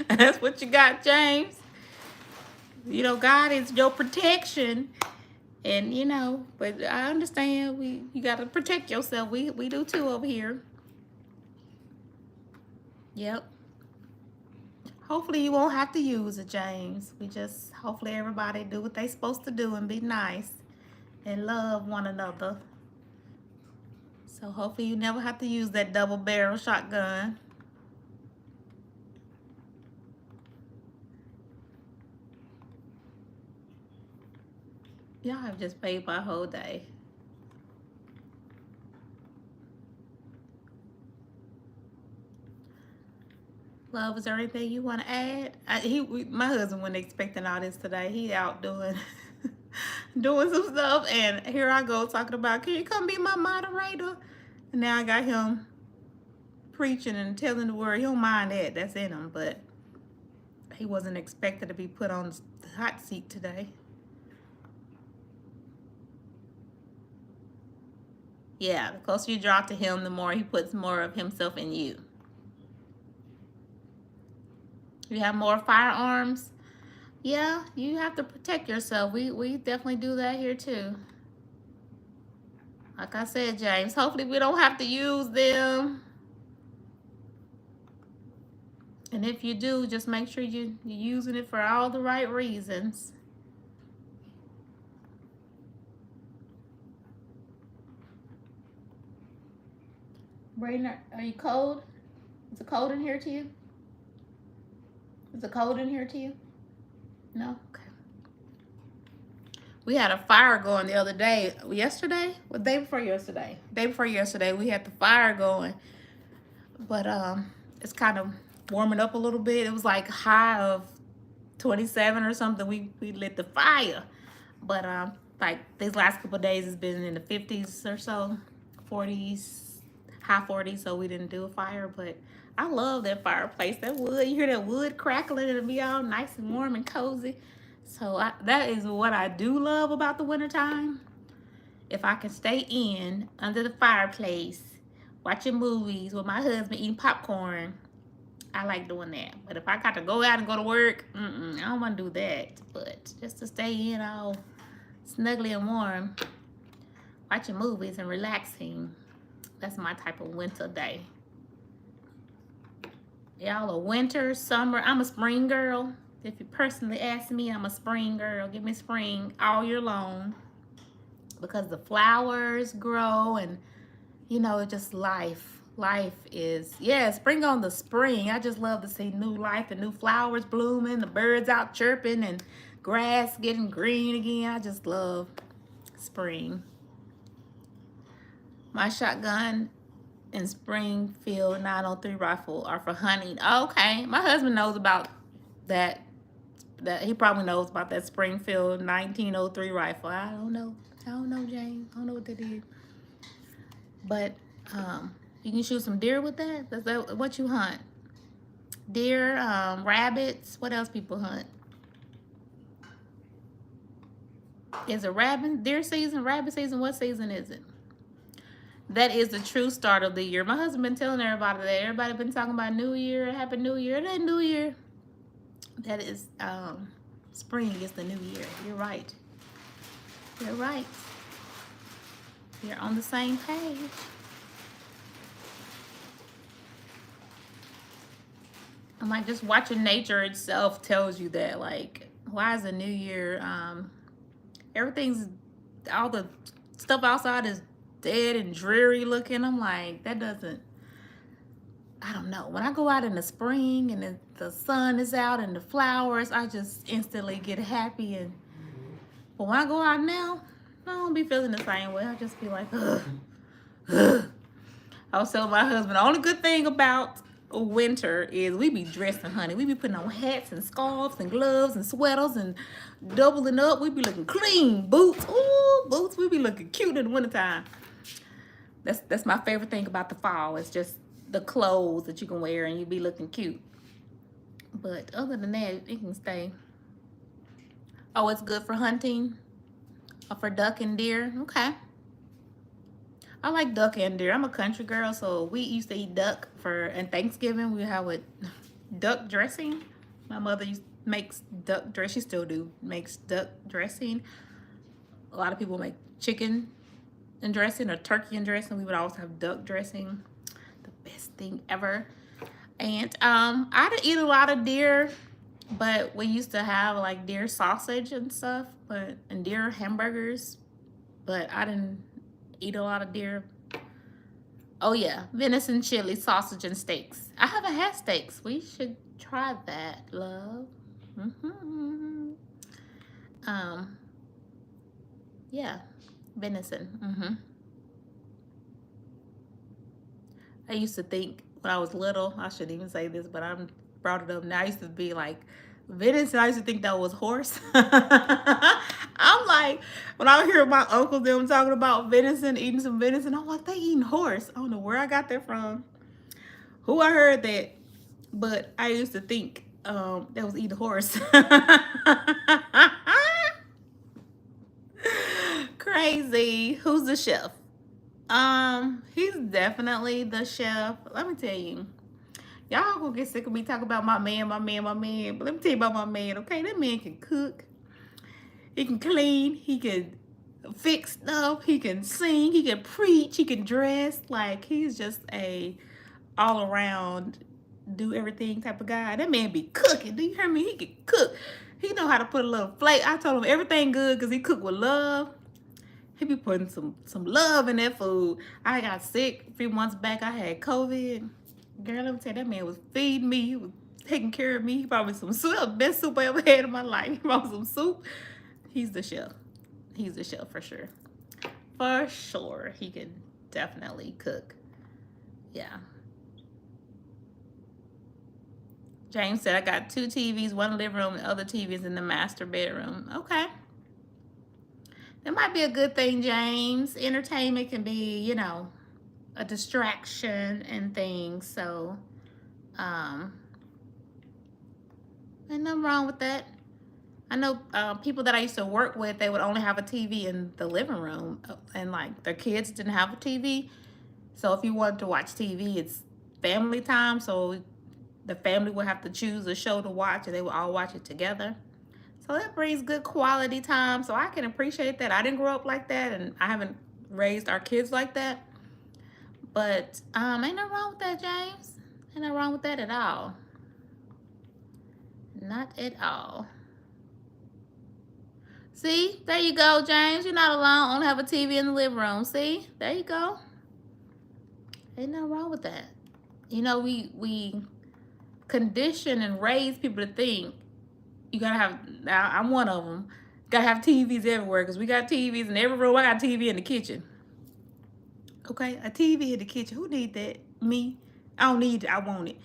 Speaker 1: That's what you got, James. You know, God is your protection. And, you know, but I understand you got to protect yourself. We do too over here. Yep. Hopefully you won't have to use it, James. Hopefully everybody do what they supposed to do and be nice and love one another. So hopefully you never have to use that double barrel shotgun. Y'all have just made my whole day. Love, is there anything you want to add? My husband wasn't expecting all this today. He out doing some stuff, and here I go talking about, can you come be my moderator? And now I got him preaching and telling the word. He don't mind that. That's in him, but he wasn't expected to be put on the hot seat today. Yeah, the closer you draw to him, the more he puts more of himself in you. You have more firearms. Yeah, you have to protect yourself. We definitely do that here too. Like I said, James, hopefully we don't have to use them. And if you do, just make sure you're using it for all the right reasons. Braden, are you cold? Is it cold in here to you? Is it cold in here to you? No? Okay. We had a fire going the other day. Yesterday? Well, day before yesterday. Day before yesterday, we had the fire going. But it's kind of warming up a little bit. It was like high of 27 or something. We lit the fire. But like these last couple of days, it's been in the 50s or so. 40s, high 40s, so we didn't do a fire. But I love that fireplace. That wood, you hear that wood crackling, it'll be all nice and warm and cozy. So that is what I do love about the wintertime. If I can stay in under the fireplace, watching movies with my husband, eating popcorn, I like doing that. But if I got to go out and go to work, I don't want to do that. But just to stay in all snuggly and warm, watching movies and relaxing, that's my type of winter day. Y'all a winter, summer. I'm a spring girl. If you personally ask me, I'm a spring girl. Give me spring all year long. Because the flowers grow and, you know, it's just life. Life is, yeah, spring on the spring. I just love to see new life and new flowers blooming, the birds out chirping and grass getting green again. I just love spring. My shotgun and Springfield 903 rifle are for hunting. Okay, my husband knows about that. That he probably knows about that Springfield 1903 rifle. I don't know, James. I don't know what that is. But you can shoot some deer with that. That's that, what you hunt? Deer, rabbits. What else people hunt? Is it deer season, rabbit season? What season is it? That is the true start of the year. My husband been telling everybody that. Everybody been talking about New Year, Happy New Year. That New Year. That is spring is the new year. You're right. You're right. You're on the same page. I'm like, just watching nature itself tells you that. Like, why is the new year? Everything's, all the stuff outside is dead and dreary looking. I'm like, that doesn't, I don't know. When I go out in the spring and the sun is out and the flowers, I just instantly get happy. But when I go out now, I don't be feeling the same way. I just be like, ugh, ugh. I was telling my husband, the only good thing about winter is we be dressing, honey. We be putting on hats and scarves and gloves and sweaters and doubling up. We be looking clean. Boots, ooh, boots. We be looking cute in the wintertime. That's my favorite thing about the fall. It's just the clothes that you can wear and you be looking cute. But other than that, it can stay. Oh, it's good for hunting or for duck and deer. Okay. I like duck and deer. I'm a country girl, so we used to eat duck and Thanksgiving. We have with duck dressing. My mother makes duck dress. She still makes duck dressing. A lot of people make chicken and dressing or turkey and dressing. We would always have duck dressing. The best thing ever. And I didn't eat a lot of deer, but we used to have like deer sausage and stuff, and deer hamburgers. But I didn't eat a lot of deer. Oh yeah, venison, chili, sausage, and steaks. I haven't had steaks. We should try that, love. Yeah, venison. I used to think when I was little, I shouldn't even say this, but I brought it up now. I used to be like, venison, I used to think that was horse. I'm like, when I hear my uncles them talking about venison, eating some venison, I'm like, they eating horse. I don't know where I got that from, who I heard that, but I used to think that was eating horse. Crazy. Who's the chef? He's definitely the chef. Let me tell you. Y'all gonna get sick of me talking about my man. But let me tell you about my man, okay? That man can cook. He can clean. He can fix stuff. He can sing. He can preach. He can dress. Like, he's just a all-around, do everything type of guy. That man be cooking. Do you hear me? He can cook. He know how to put a little flavor. I told him everything good because he cook with love. He be putting some love in that food. I got sick a few months back. I had COVID. Girl, let me tell you, that man was feeding me. He was taking care of me. He brought me some soup. Best soup I ever had in my life. He brought me some soup. He's the chef. He's the chef for sure. For sure. He can definitely cook. Yeah. James said, I got 2 TVs, 1 living room, and the other TVs in the master bedroom. Okay. That might be a good thing, James. Entertainment can be, you know, a distraction and things. So, ain't nothing wrong with that. I know people that I used to work with, they would only have a TV in the living room, and like their kids didn't have a TV. So if you wanted to watch TV, it's family time. So the family will have to choose a show to watch and they will all watch it together. So that brings good quality time. So I can appreciate that. I didn't grow up like that, and I haven't raised our kids like that. But ain't nothing wrong with that, James. Ain't nothing wrong with that at all. Not at all. See, there you go, James. You're not alone. Only have a TV in the living room. See, there you go. Ain't nothing wrong with that. You know, we condition and raise people to think you gotta have. Now, I'm one of them. Gotta have TVs everywhere because we got TVs in every room. I got a TV in the kitchen. Okay, a TV in the kitchen. Who need that? Me. I don't need it. I want it.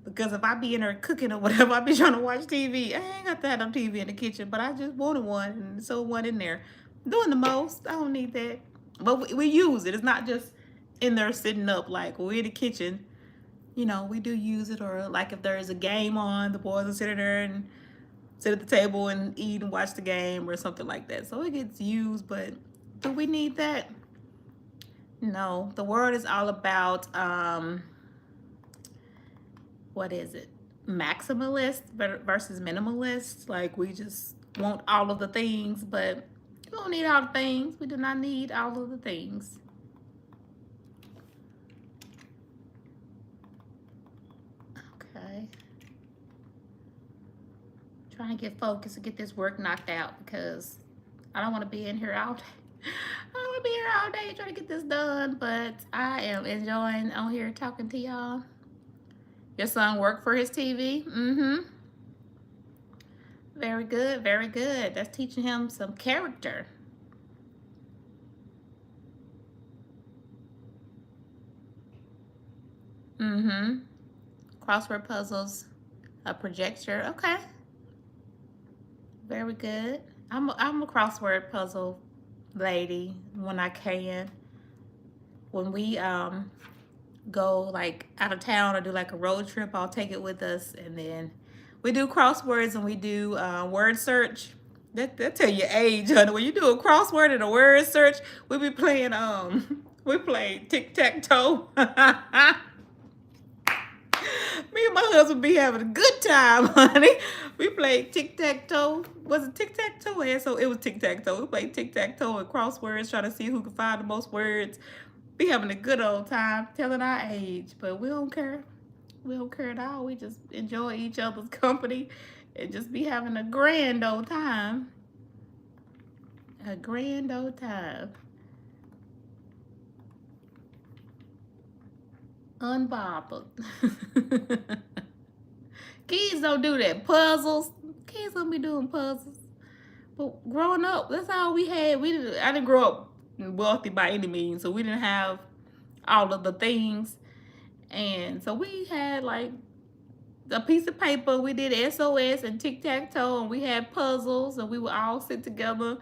Speaker 1: Because if I be in there cooking or whatever, I be trying to watch TV. I ain't got to have no TV in the kitchen, but I just wanted one and so one in there. Doing the most. I don't need that. But we use it. It's not just in there sitting up like we're in the kitchen. You know, we do use it, or like if there's a game on, the boys will sit there and sit at the table and eat and watch the game or something like that. So it gets used, but do we need that? No. The word is all about what is it? Maximalist versus minimalist. Like we just want all of the things, but we don't need all the things. We do not need all of the things. Okay. Trying to get focused and get this work knocked out because I don't want to be in here all day. I don't want to be here all day trying to get this done, but I am enjoying on here talking to y'all. Your son worked for his TV? Mm-hmm. Very good, very good. That's teaching him some character. Mm-hmm. Crossword puzzles, a projector. Okay. Very good. I'm a crossword puzzle lady when I can. When we go like out of town or do like a road trip, I'll take it with us, and then we do crosswords and we do word search. That tell your age, honey. When you do a crossword and a word search, we be playing we play tic-tac-toe. Me and my husband be having a good time, honey. We played tic-tac-toe. Was it tic-tac-toe? And so it was tic-tac-toe. We played tic-tac-toe and crosswords, trying to see who could find the most words. Be having a good old time, telling our age, but we don't care. We don't care at all. We just enjoy each other's company and just be having a grand old time. A grand old time. Unbothered. Kids don't do that. Puzzles. Kids don't be doing puzzles. But growing up, that's all we had. I didn't grow up wealthy by any means, so we didn't have all of the things. And so we had like a piece of paper. We did SOS and tic-tac-toe, and we had puzzles, and we would all sit together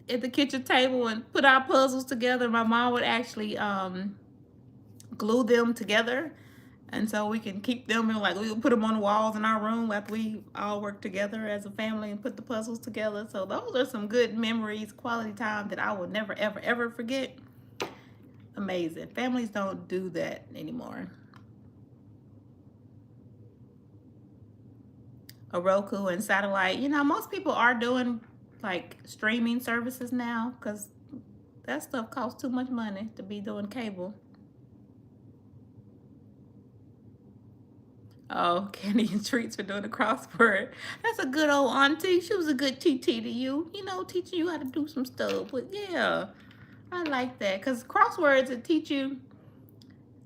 Speaker 1: at the kitchen table and put our puzzles together. My mom would actually glue them together, and so we can keep them, and like we would put them on the walls in our room after we all worked together as a family and put the puzzles together. So those are some good memories, quality time that I will never ever ever forget. Amazing. Families don't do that anymore. A Roku and satellite. You know, most people are doing like streaming services now because that stuff costs too much money to be doing cable. Oh, candy and treats for doing the crossword. That's a good old auntie. She was a good TT to you. You know, teaching you how to do some stuff. But yeah, I like that. Because crosswords will teach you,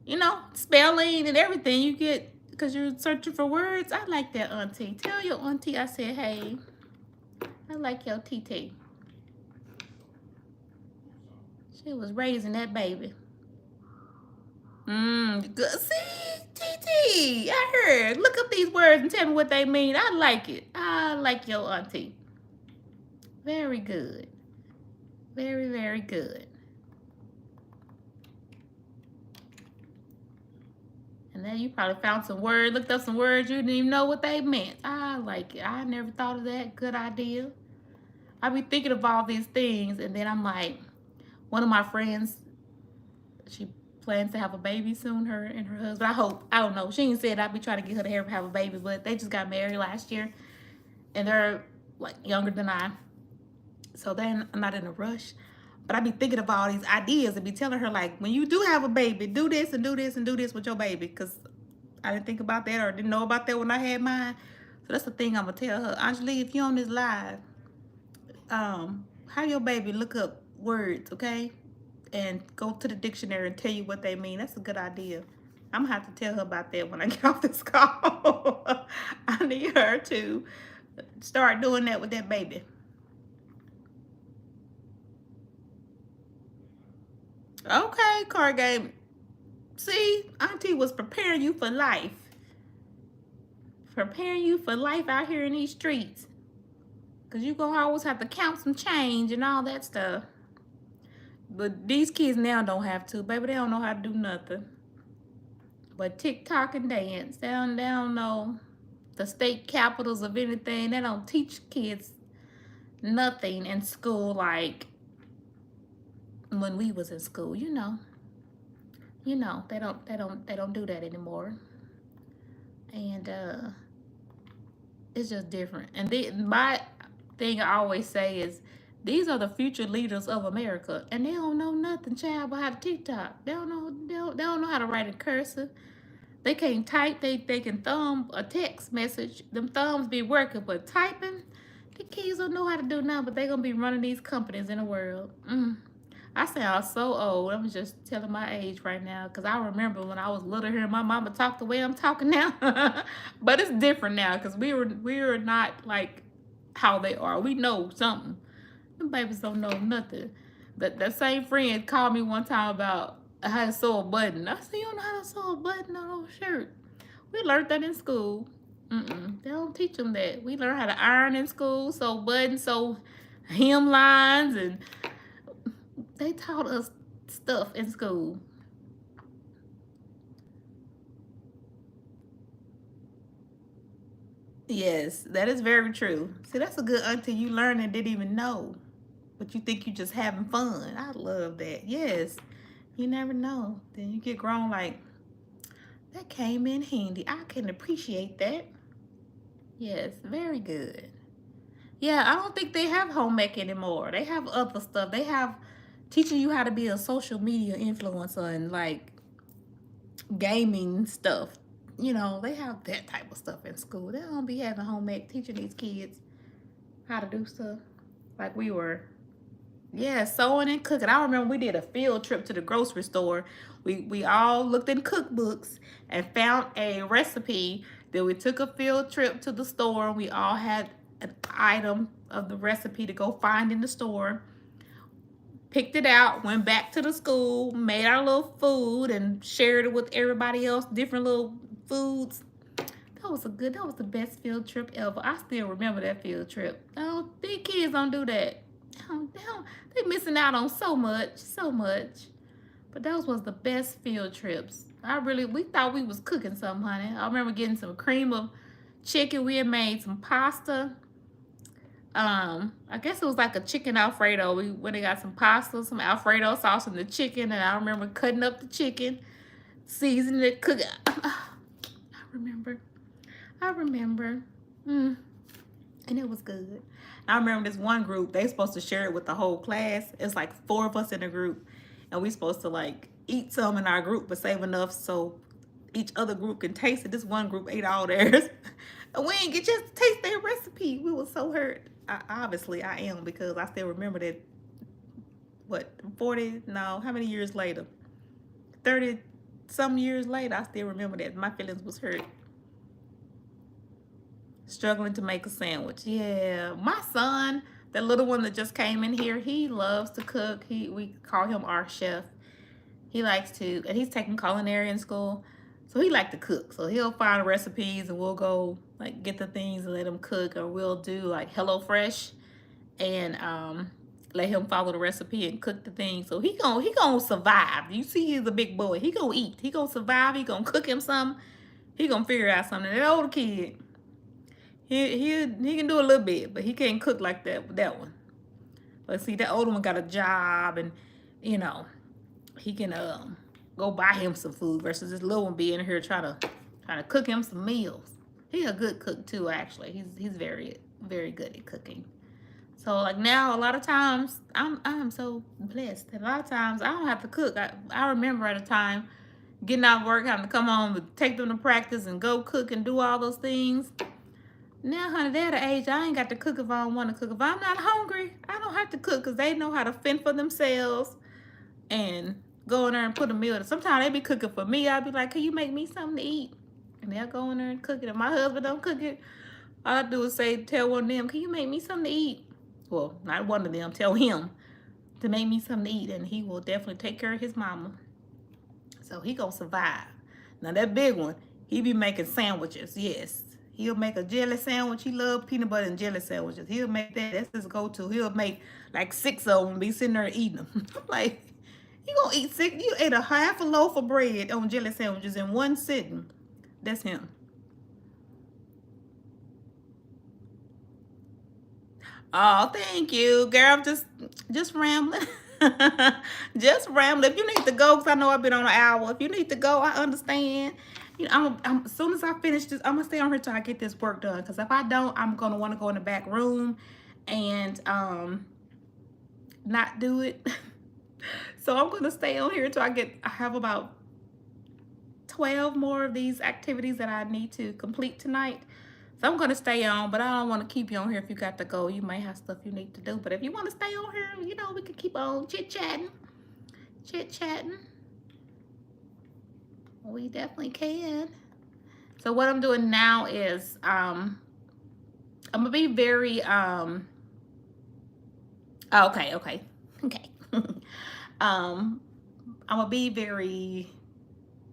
Speaker 1: you know, spelling and everything you get because you're searching for words. I like that, auntie. Tell your auntie I said, hey, I like your TT. She was raising that baby. Good. See, TT, I heard. Look up these words and tell me what they mean. I like it. I like your auntie. Very good. Very, very good. And then you probably found some words, looked up some words you didn't even know what they meant. I like it. I never thought of that. Good idea. I be thinking of all these things, and then I'm like, one of my friends, she plans to have a baby soon, her and her husband. I hope. I don't know. She ain't said I'd be trying to get her to have a baby, but they just got married last year. And they're like younger than I. So they're not in a rush. But I be thinking of all these ideas and be telling her, like, when you do have a baby, do this and do this and do this with your baby. Because I didn't think about that or didn't know about that when I had mine. So that's the thing I'm going to tell her. Angelique, if you're on this live, have your baby look up words, okay? And go to the dictionary and tell you what they mean. That's a good idea. I'm going to have to tell her about that when I get off this call. I need her to start doing that with that baby. Okay, card game. See, Auntie was preparing you for life. Preparing you for life out here in these streets. Because you're going to always have to count some change and all that stuff. But these kids now don't have to. Baby, they don't know how to do nothing. But TikTok and dance. They don't know the state capitals of anything. They don't teach kids nothing in school like when we was in school, you know, they don't do that anymore. And it's just different. And my thing I always say is, these are the future leaders of America, and they don't know nothing, child, about how to TikTok. They don't know how to write in cursive. They can't type. They can thumb a text message. Them thumbs be working, but typing, the kids don't know how to do nothing. But they gonna be running these companies in the world. I sound so old. I'm just telling my age right now, because I remember when I was little hearing my mama talk the way I'm talking now. But it's different now, because we were not like how they are. We know something. Them babies don't know nothing. That same friend called me one time about how to sew a button. I said, you don't know how to sew a button on a shirt. We learned that in school. They don't teach them that. We learn how to iron in school, sew buttons, sew hem lines, and they taught us stuff in school. Yes, that is very true. See, that's a good auntie. You learn and didn't even know. But you think you just having fun. I love that. Yes. You never know. Then you get grown like, that came in handy. I can appreciate that. Yes, very good. Yeah, I don't think they have home ec anymore. They have other stuff. They have teaching you how to be a social media influencer and like gaming stuff. You know, they have that type of stuff in school. They don't be having home ec teaching these kids how to do stuff like we were. Yeah, sewing and cooking. I remember we did a field trip to the grocery store. We all looked in cookbooks and found a recipe. Then we took a field trip to the store. We all had an item of the recipe to go find in the store. Picked it out, went back to the school, made our little food and shared it with everybody else, different little foods. That was the best field trip ever. I still remember that field trip. Oh, these kids don't do that. They missing out on so much. But those was the best field trips. We thought we was cooking something, honey. I remember getting some cream of chicken. We had made some pasta. I guess it was like a chicken Alfredo. We went and got some pasta, some Alfredo sauce, and the chicken. And I remember cutting up the chicken, seasoning it, cooking. I remember. And it was good. I remember this one group, they supposed to share it with the whole class. It's like 4 of us in a group. And we supposed to like eat some in our group, but save enough so each other group can taste it. This one group ate all theirs. And we didn't get just to taste their recipe. We were so hurt. Obviously, I am, because I still remember that, how many years later? 30 some years later, I still remember that. My feelings was hurt. Struggling to make a sandwich. Yeah, my son, the little one that just came in here, he loves to cook. We call him our chef. He likes to, and he's taking culinary in school, so he likes to cook. So he'll find recipes and we'll go like get the things and let him cook, or we'll do like HelloFresh and let him follow the recipe and cook the things. So he gonna survive. You see, he's a big boy. He gonna eat. He gonna survive. He gonna cook him something. He gonna figure out something. That older kid, he can do a little bit, but he can't cook like that with that one. But see, that older one got a job, and you know, he can go buy him some food versus this little one being here trying to cook him some meals. He's a good cook too, actually. He's very, very good at cooking. So like now, a lot of times I'm so blessed. And a lot of times I don't have to cook. I remember at a time getting out of work, having to come home and take them to practice and go cook and do all those things. Now, honey, they're the age I ain't got to cook if I don't want to cook. If I'm not hungry, I don't have to cook because they know how to fend for themselves and go in there and put a meal. Sometimes they be cooking for me. I'll be like, can you make me something to eat? And they'll go in there and cook it. If my husband don't cook it, all I do is tell one of them, can you make me something to eat? Well, not one of them, tell him to make me something to eat, and he will definitely take care of his mama. So he gonna survive. Now that big one, he be making sandwiches, yes. He'll make a jelly sandwich. He love peanut butter and jelly sandwiches. He'll make that. That's his go-to. He'll make like 6 of them and be sitting there eating them. Like, you gonna eat 6? You ate a half a loaf of bread on jelly sandwiches in one sitting. That's him. Oh, thank you, girl. I'm just rambling. Just rambling. If you need to go, because I know I've been on an hour. If you need to go, I understand. You know, as soon as I finish this, I'm gonna stay on here till I get this work done. Because if I don't, I'm gonna want to go in the back room and not do it. So I'm gonna stay on here till I have about 12 more of these activities that I need to complete tonight. So I'm going to stay on, but I don't want to keep you on here if you got to go. You might have stuff you need to do. But if you want to stay on here, you know, we can keep on chit-chatting. Chit-chatting. We definitely can. So what I'm doing now is I'm going to be very... Okay. I'm going to be very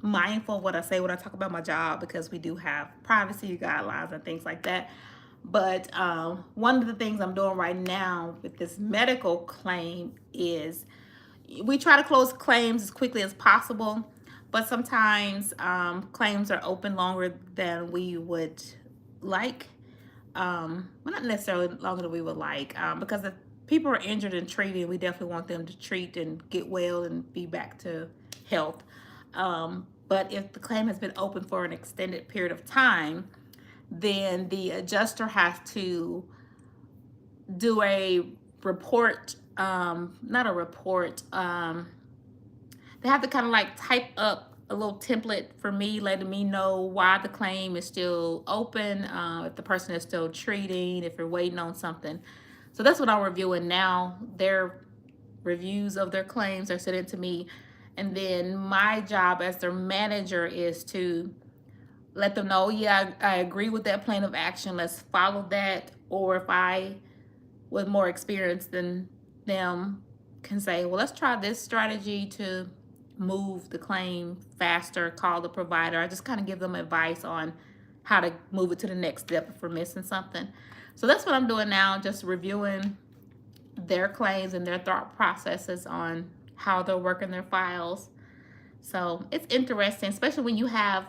Speaker 1: mindful of what I say when I talk about my job, because we do have privacy guidelines and things like that. But one of the things I'm doing right now with this medical claim is we try to close claims as quickly as possible, but sometimes claims are open longer than we would like. Well, not necessarily longer than we would like, because if people are injured and treated, we definitely want them to treat and get well and be back to health. But if the claim has been open for an extended period of time, then the adjuster has to do a report, not a report, they have to kind of like type up a little template for me, letting me know why the claim is still open, if the person is still treating, if you're waiting on something. So that's what I'm reviewing now. Their reviews of their claims are sent to me. And then my job as their manager is to let them know, yeah, I agree with that plan of action. Let's follow that. Or if I, with more experience than them, can say, well, let's try this strategy to move the claim faster, call the provider. I just kind of give them advice on how to move it to the next step if we're missing something. So that's what I'm doing now, just reviewing their claims and their thought processes on how they're working their files. So it's interesting, especially when you have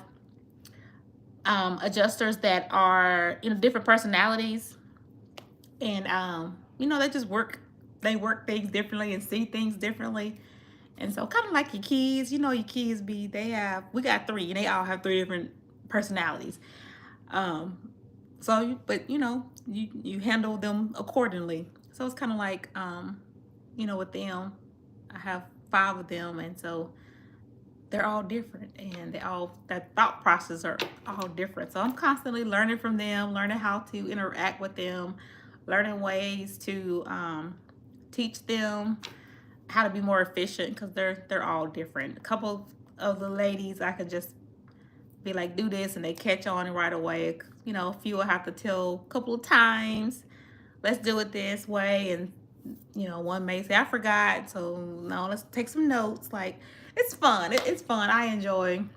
Speaker 1: adjusters that are, you know, different personalities, and you know, they work things differently and see things differently. And so kind of like your kids, you know, your kids we got 3 and they all have 3 different personalities. But you know, you handle them accordingly. So it's kind of like, you know, with them, I have 5 of them, and so they're all different, and that thought process are all different. So I'm constantly learning from them, learning how to interact with them, learning ways to teach them how to be more efficient, because they're all different. A couple of the ladies, I could just be like, do this, and they catch on right away. You know, a few will have to tell a couple of times, let's do it this way, and you know, one may say, I forgot, so no, let's take some notes. Like, it's fun. It's fun. I enjoy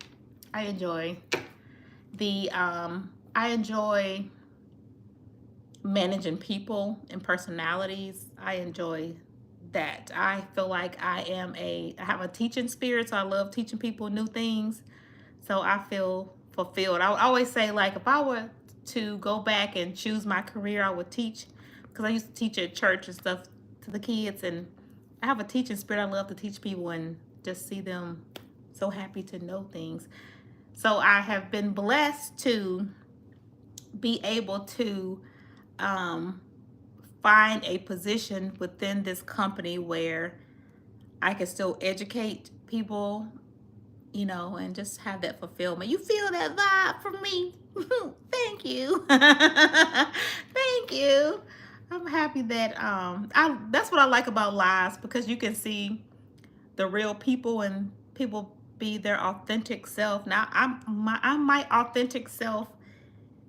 Speaker 1: managing people and personalities. I enjoy that. I feel like I have a teaching spirit, so I love teaching people new things. So I feel fulfilled. I always say, like, if I were to go back and choose my career, I would teach, because I used to teach at church and stuff to the kids, and I have a teaching spirit. I love to teach people and just see them so happy to know things. So I have been blessed to be able to find a position within this company where I can still educate people, you know, and just have that fulfillment. You feel that vibe from me? Thank you. Thank you. I'm happy that that's what I like about lives, because you can see the real people and people be their authentic self. Now I'm my authentic self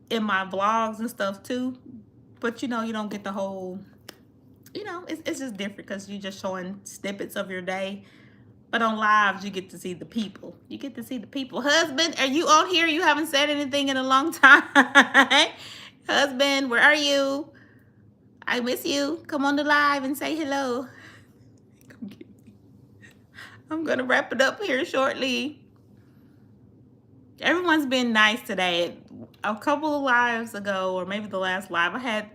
Speaker 1: in my vlogs and stuff too, but you know, you don't get the whole, you know, it's just different because you're just showing snippets of your day. But on lives, you get to see the people. You get to see the people. Husband, are you on here? You haven't said anything in a long time. Husband, where are you? I miss you. Come on the live and say hello. I'm going to wrap it up here shortly. Everyone's been nice today. A couple of lives ago, or maybe the last live, I had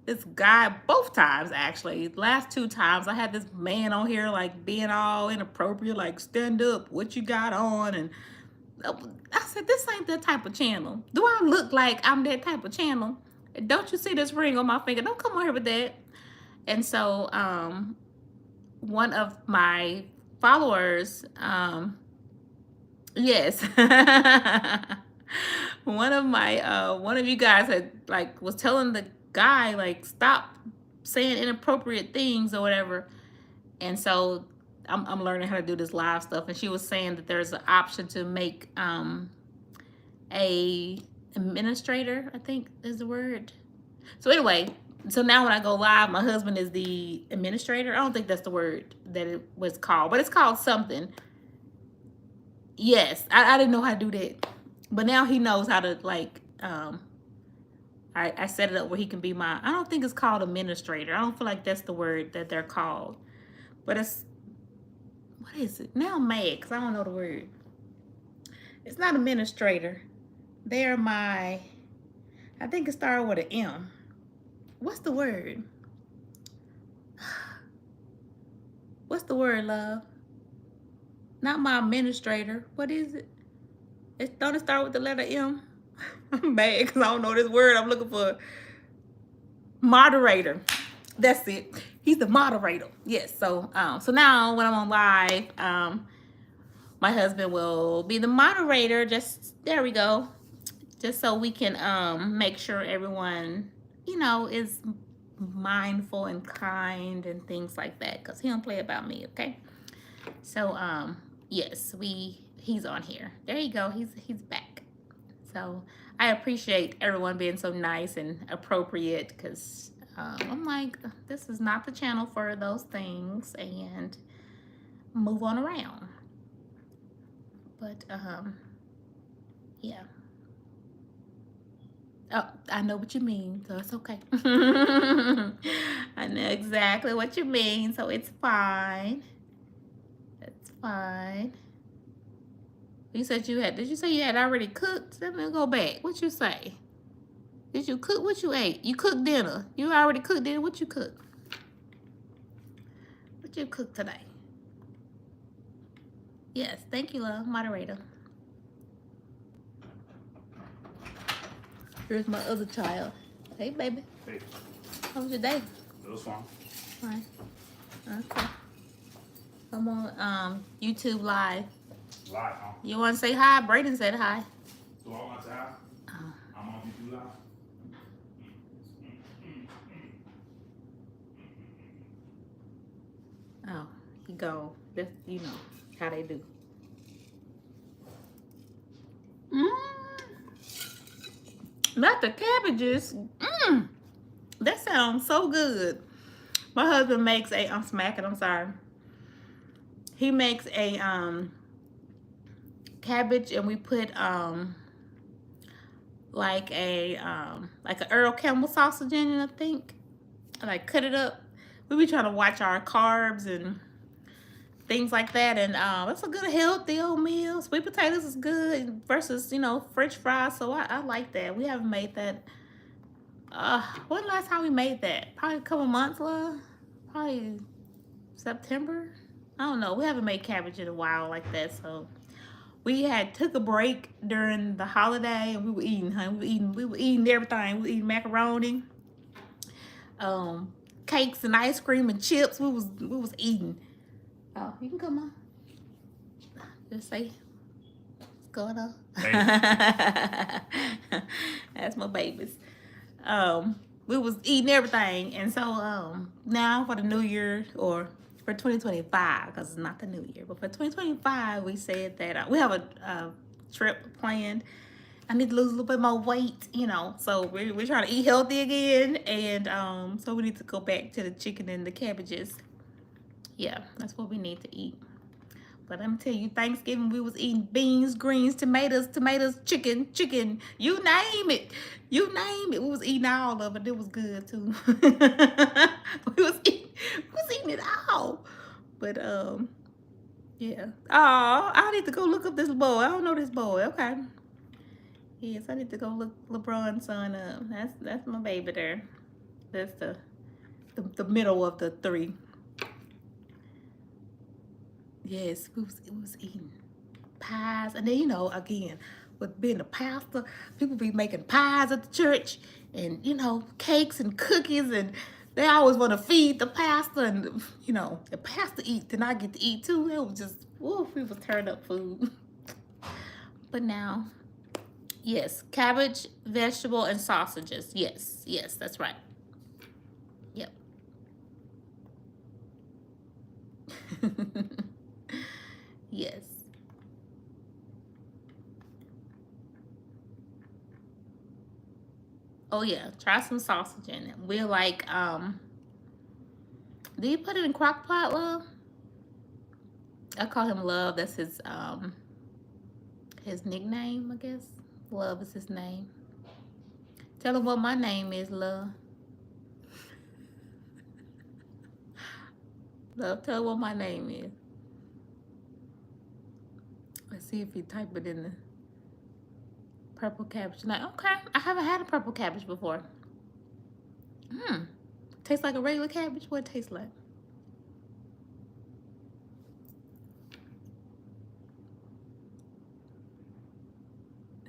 Speaker 1: this guy, both times actually, last 2 times, I had this man on here like being all inappropriate, like stand up, what you got on? And I said, this ain't that type of channel. Do I look like I'm that type of channel? Don't you see this ring on my finger? Don't come on here with that. And so one of my followers, yes, one of you guys had like was telling the guy like stop saying inappropriate things or whatever. And so I'm learning how to do this live stuff, and she was saying that there's an option to make a administrator, I think is the word. So anyway, so now when I go live, my husband is the administrator. I don't think that's the word that it was called, but it's called something. Yes, I didn't know how to do that, but now he knows how to, like, I set it up where he can be my, I don't think it's called administrator. I don't feel like that's the word that they're called, but it's, what is it? Now I'm mad because I don't know the word. It's not administrator. They're my, I think it started with an M. What's the word? What's the word, love? Not my administrator. What is it? Don't it start with the letter M? I'm mad because I don't know this word. I'm looking for moderator. That's it. He's the moderator. Yes. So so now when I'm on live, my husband will be the moderator. Just there we go. Just so we can make sure everyone, you know, is mindful and kind and things like that, because he don't play about me. Okay. So yes, he's on here. There you go. He's back. So I appreciate everyone being so nice and appropriate, because I'm like, this is not the channel for those things, and move on around. But yeah. Oh, I know what you mean, so it's okay. I know exactly what you mean, so it's fine. It's fine. You said you had, did you say you had already cooked? Let me go back. What you say? Did you cook? What you ate? You cooked dinner. You already cooked dinner. What you cook? What you cook today? Yes, thank you, love. Moderator. Here's my other child. Hey, baby.
Speaker 3: Hey,
Speaker 1: How was your day?
Speaker 3: it was fun.
Speaker 1: Fine. Okay. I'm on YouTube Live.
Speaker 3: Live, huh?
Speaker 1: You want to say hi? Brayden said hi.
Speaker 3: So I want to ask.
Speaker 1: Oh.
Speaker 3: I'm on YouTube Live.
Speaker 1: Oh, he go. That's, you know how they do. Not the cabbages. That sounds so good. My husband makes a, I'm smacking, I'm sorry. He makes a cabbage, and we put like an Earl Campbell sausage in it, I think. I like cut it up. We be trying to watch our carbs and things like that, and it's a good healthy old meal. Sweet potatoes is good versus, you know, French fries. So I like that. We haven't made that. When last time we made that? Probably a couple months, love. Probably September. I don't know. We haven't made cabbage in a while like that. So We had took a break during the holiday, and we were eating, honey. We were eating everything. We were eating macaroni, cakes and ice cream and chips. We was eating. Oh, you can come on. Just say what's going on.
Speaker 3: Hey.
Speaker 1: That's my babies. We was eating everything, and so now for the new year, or for 2025, because it's not the new year, but for 2025, we said that we have a trip planned. I need to lose a little bit more weight, you know, so we're trying to eat healthy again, and so we need to go back to the chicken and the cabbages. Yeah, that's what we need to eat. But let me tell you, Thanksgiving we was eating beans, greens, tomatoes, chicken, you name it. You name it. We was eating all of it. It was good too. we was eating it all. But yeah. Oh, I need to go look up this boy. I don't know this boy. Okay. Yes, I need to go look LeBron's son up. That's my baby there. That's the middle of the three. Yes, we was eating pies. And then, you know, again, with being a pastor, people be making pies at the church and, you know, cakes and cookies, and they always want to feed the pastor, and, you know, the pastor eat, then I get to eat too. It was just, woof, it was turned up food. But now, yes, cabbage, vegetable, and sausages. Yes, that's right. Yep. Yes. Oh yeah, try some sausage in it. We're like, do you put it in crock pot, Love? I call him Love. That's his nickname, I guess. Love is his name. Tell him what my name is, Love. Love, tell him what my name is. Let's see if he type it in the purple cabbage. Like, okay, I haven't had a purple cabbage before. Tastes like a regular cabbage? What it tastes like?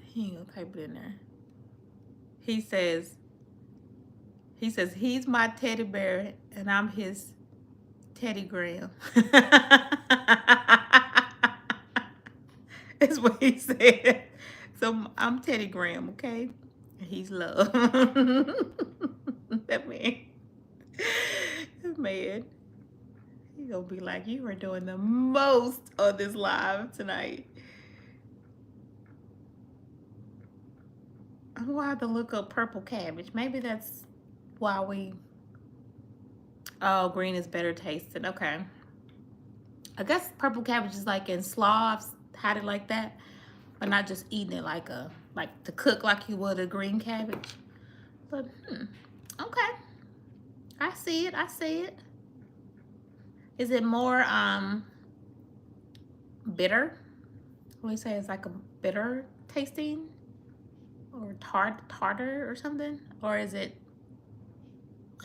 Speaker 1: He ain't gonna type it in there. He says he's my teddy bear and I'm his Teddy Graham. That's what he said. So I'm Teddy Graham, okay? And he's Love. That man. He gonna be like, you are doing the most on this live tonight. I'm gonna have to look up purple cabbage. Maybe that's why we... Oh, green is better tasting. Okay. I guess purple cabbage is like in Slavs, had it like that, but not just eating it like to cook like you would a green cabbage. But okay. I see it. Is it more bitter? What do you say? It's like a bitter tasting, or tartar or something? Or is it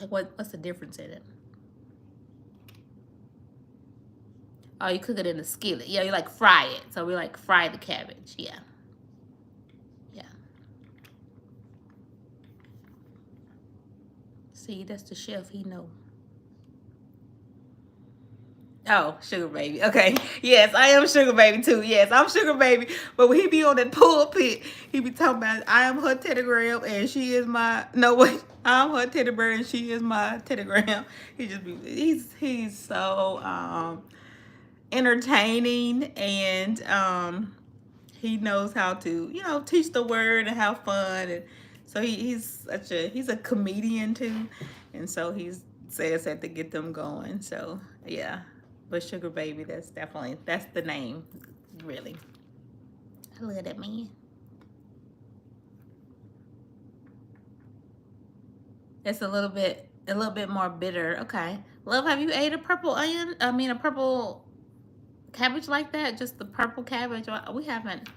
Speaker 1: like what's the difference in it? Oh, you cook it in a skillet. Yeah, you like fry it. So we like fry the cabbage. Yeah. See, that's the chef. He know. Oh, Sugar Baby. Okay. Yes, I am Sugar Baby too. Yes, I'm Sugar Baby. But when he be on that pulpit, he be talking about, I am her Teddy Graham and she is my... No, wait. I'm her Teddy Bear and she is my Teddy Graham. He just be... He's so... entertaining, and he knows how to, you know, teach the word and have fun, and so he's a comedian too, and so he says that to get them going. So yeah, but Sugar Baby, that's the name, really. I love that man. It's a little bit more bitter. Okay, Love, have you ate a purple onion? I mean, a purple cabbage like that? Just the purple cabbage? We haven't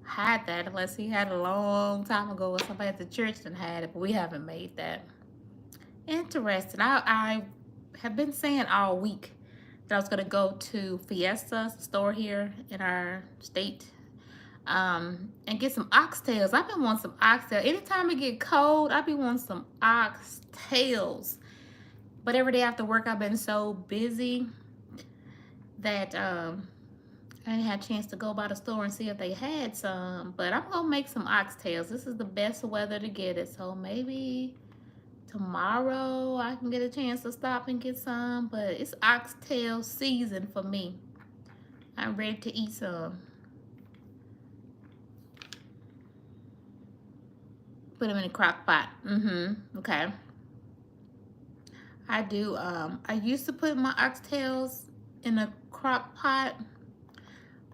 Speaker 1: had that, unless he had it a long time ago or somebody at the church that had it, but we haven't made that. Interesting. I have been saying all week that I was gonna go to Fiesta store here in our state, and get some oxtails. I've been wanting some oxtails. Anytime it get cold, I be wanting some oxtails. But every day after work, I've been so busy that I didn't have a chance to go by the store and see if they had some. But I'm gonna make some oxtails. This is the best weather to get it. So maybe tomorrow I can get a chance to stop and get some. But it's oxtail season for me. I'm ready to eat some. Put them in a crock pot. Okay. I do. I used to put my oxtails in a crock pot,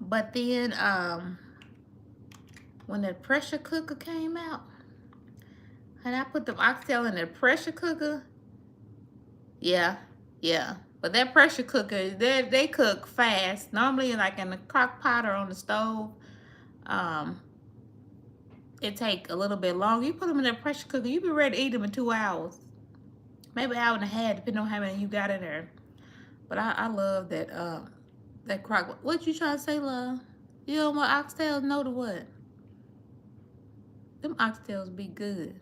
Speaker 1: but then when the pressure cooker came out, and I put the oxtail in the pressure cooker, yeah. But that pressure cooker, they cook fast. Normally, like in a crock pot or on the stove, it take a little bit longer. You put them in that pressure cooker, you be ready to eat them in 2 hours. Maybe an hour and a half, depending on how many you got in there. But I love that that crock. What you trying to say, love? You don't want oxtails? No to what? Them oxtails be good.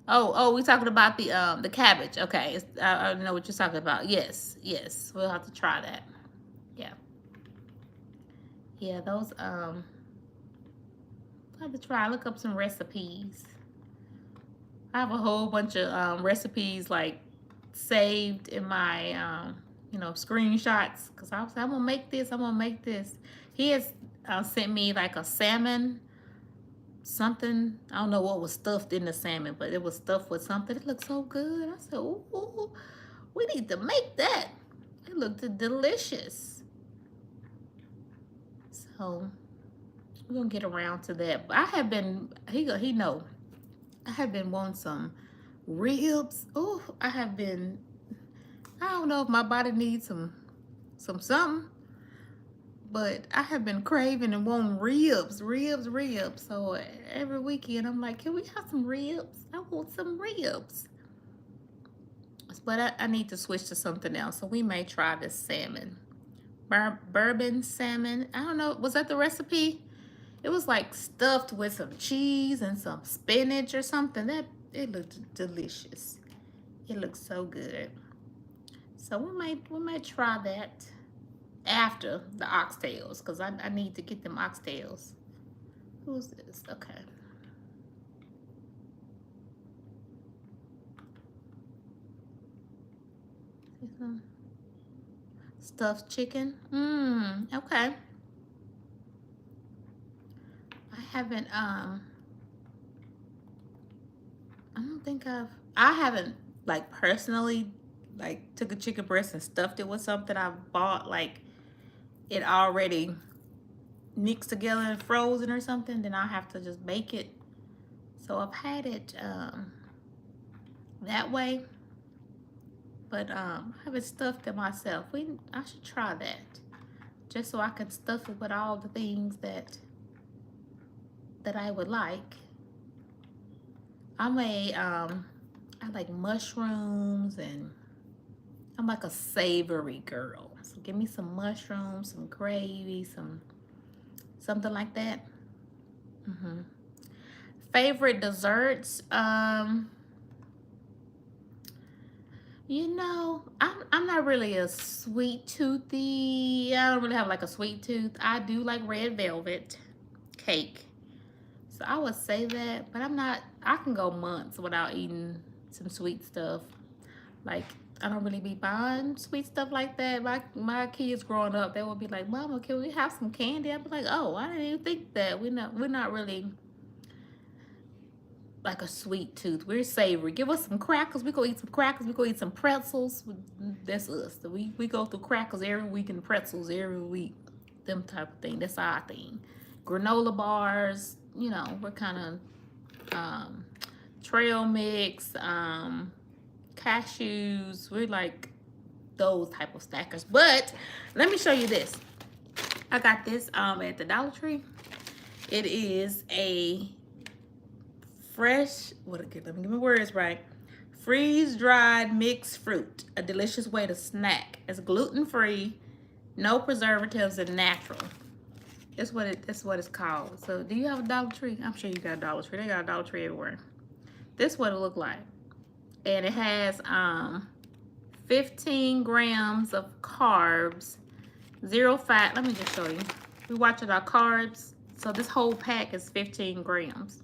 Speaker 1: Oh, we talking about the cabbage. Okay, I know what you're talking about. Yes, we'll have to try that. Yeah, those I have to try. Look up some recipes. I have a whole bunch of recipes like saved in my screenshots, because I was like, I'm gonna make this. He has sent me like a salmon something. I don't know what was stuffed in the salmon, but it was stuffed with something. It looked so good. I said, ooh, we need to make that. It looked delicious. So we're gonna get around to that. But I have been, he know, I have been wanting some ribs. Oh, I don't know if my body needs some something, but I have been craving and wanting ribs. So every weekend I'm like, can we have some ribs? I want some ribs. But I need to switch to something else. So we may try this salmon. Bourbon salmon. I don't know. Was that the recipe? It was like stuffed with some cheese and some spinach or something. It looked delicious. It looks so good. So we might try that after the oxtails, because I need to get them oxtails. Who's this? Okay. Stuffed chicken. Okay. I haven't I haven't like personally like took a chicken breast and stuffed it with something. I've bought like it already mixed together and frozen or something, then I have to just bake it. So I've had it that way, but I haven't stuffed it myself. I should try that, just so I can stuff it with all the things that I would like. I like mushrooms, and I'm like a savory girl. So give me some mushrooms, some gravy, something like that. Favorite desserts? You know, I'm not really a sweet toothy. I don't really have like a sweet tooth. I do like red velvet cake. So I would say that, but I can go months without eating some sweet stuff. Like, I don't really be buying sweet stuff like that. My kids growing up, they would be like, Mama, can we have some candy? I'd be like, oh, I didn't even think that. We're not really like a sweet tooth. We're savory. Give us some crackers. We go eat some crackers. We go eat some pretzels. That's us. We go through crackers every week and pretzels every week. Them type of thing. That's our thing. Granola bars. You know, we're kind of trail mix, cashews. We're like those type of stackers. But let me show you this. I got this at the Dollar Tree. It is a fresh, let me get my words right. freeze-dried mixed fruit, a delicious way to snack. It's gluten-free, no preservatives, and natural. That's what it's called. So do you have a Dollar Tree? I'm sure you got a Dollar Tree. They got a Dollar Tree everywhere. This is what it look like. And it has 15 grams of carbs, 0 fat. Let me just show you. We watching our carbs. So this whole pack is 15 grams.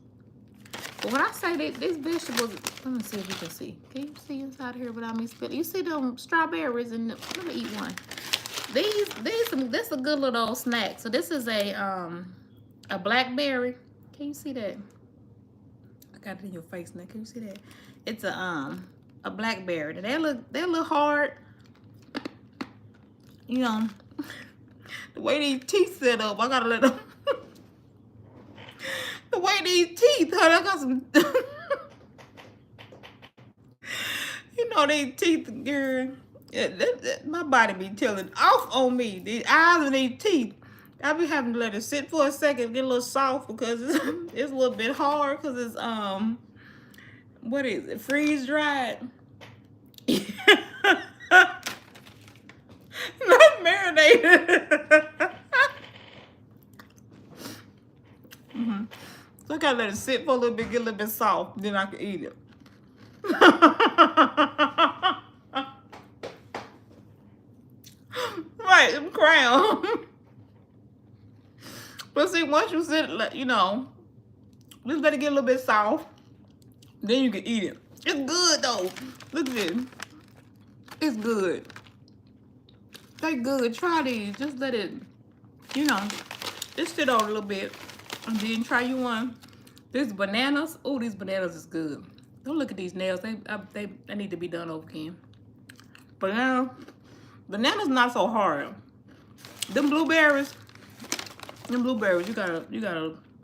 Speaker 1: But when I say that these vegetables, let me see if you can see. Can you see inside here without me spilling? You see them strawberries and let me eat one. This a good little old snack. So this is a blackberry. Can you see that? I got it in your face now. Can you see that? It's a blackberry. They look hard. You know, the way these teeth set up, I gotta let them. The way these teeth, honey, I got some. You know, these teeth, girl. Yeah, my body be telling off on me. These eyes and these teeth. I be having to let it sit for a second, get a little soft because it's a little bit hard because it's what is it? Freeze dried. Not marinated. So I gotta let it sit for a little bit, get a little bit soft, then I can eat it. Right, I'm crying. But see, once you sit, you know, just let it get a little bit soft, then you can eat it. It's good though. Look at this. It's good. They good. Try these. Just let it, you know, just sit on a little bit. And then try you one. This bananas. Oh, these bananas is good. Don't look at these nails. They need to be done over again. Bananas not so hard. Them blueberries, you gotta,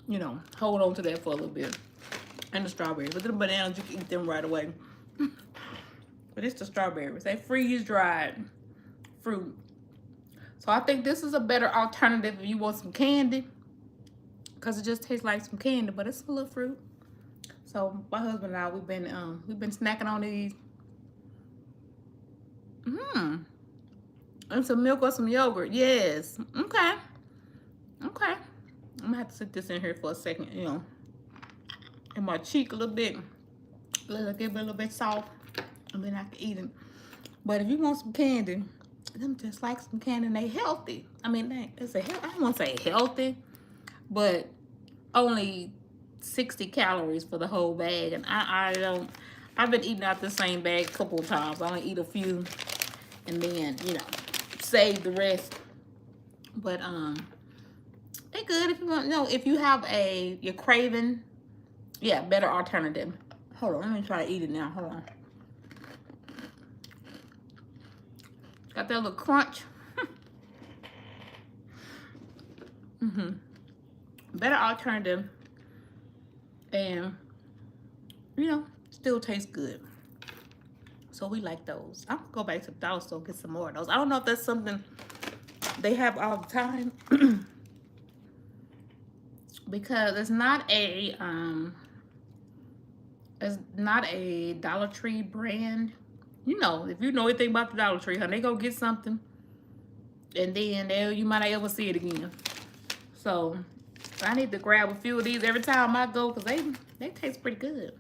Speaker 1: you know, hold on to that for a little bit. And the strawberries. But the bananas, you can eat them right away. But it's the strawberries. They freeze-dried fruit. So I think this is a better alternative if you want some candy. Because it just tastes like some candy, but it's a little fruit. So my husband and I, we've been snacking on these. And some milk or some yogurt. Yes. Okay. Okay. I'm gonna have to sit this in here for a second, you know. In my cheek a little bit. Let it get a little bit soft. And then I can eat it. But if you want some candy, them just like some candy and they healthy. I mean, I don't want to say healthy, but only 60 calories for the whole bag. And I've been eating out the same bag a couple of times. I only eat a few and then, you know, save the rest. But they good if you want. No, if you have you're craving, yeah, better alternative. Hold on, let me try to eat it now. Hold on. Got that little crunch. Better alternative. And, you know, still tastes good. So we like those. I'm gonna go back to the dollar store and get some more of those. I don't know if that's something they have all the time. Because it's not a Dollar Tree brand. You know, if you know anything about the Dollar Tree, honey, they go get something and then you might not ever see it again. So I need to grab a few of these every time I go because they taste pretty good.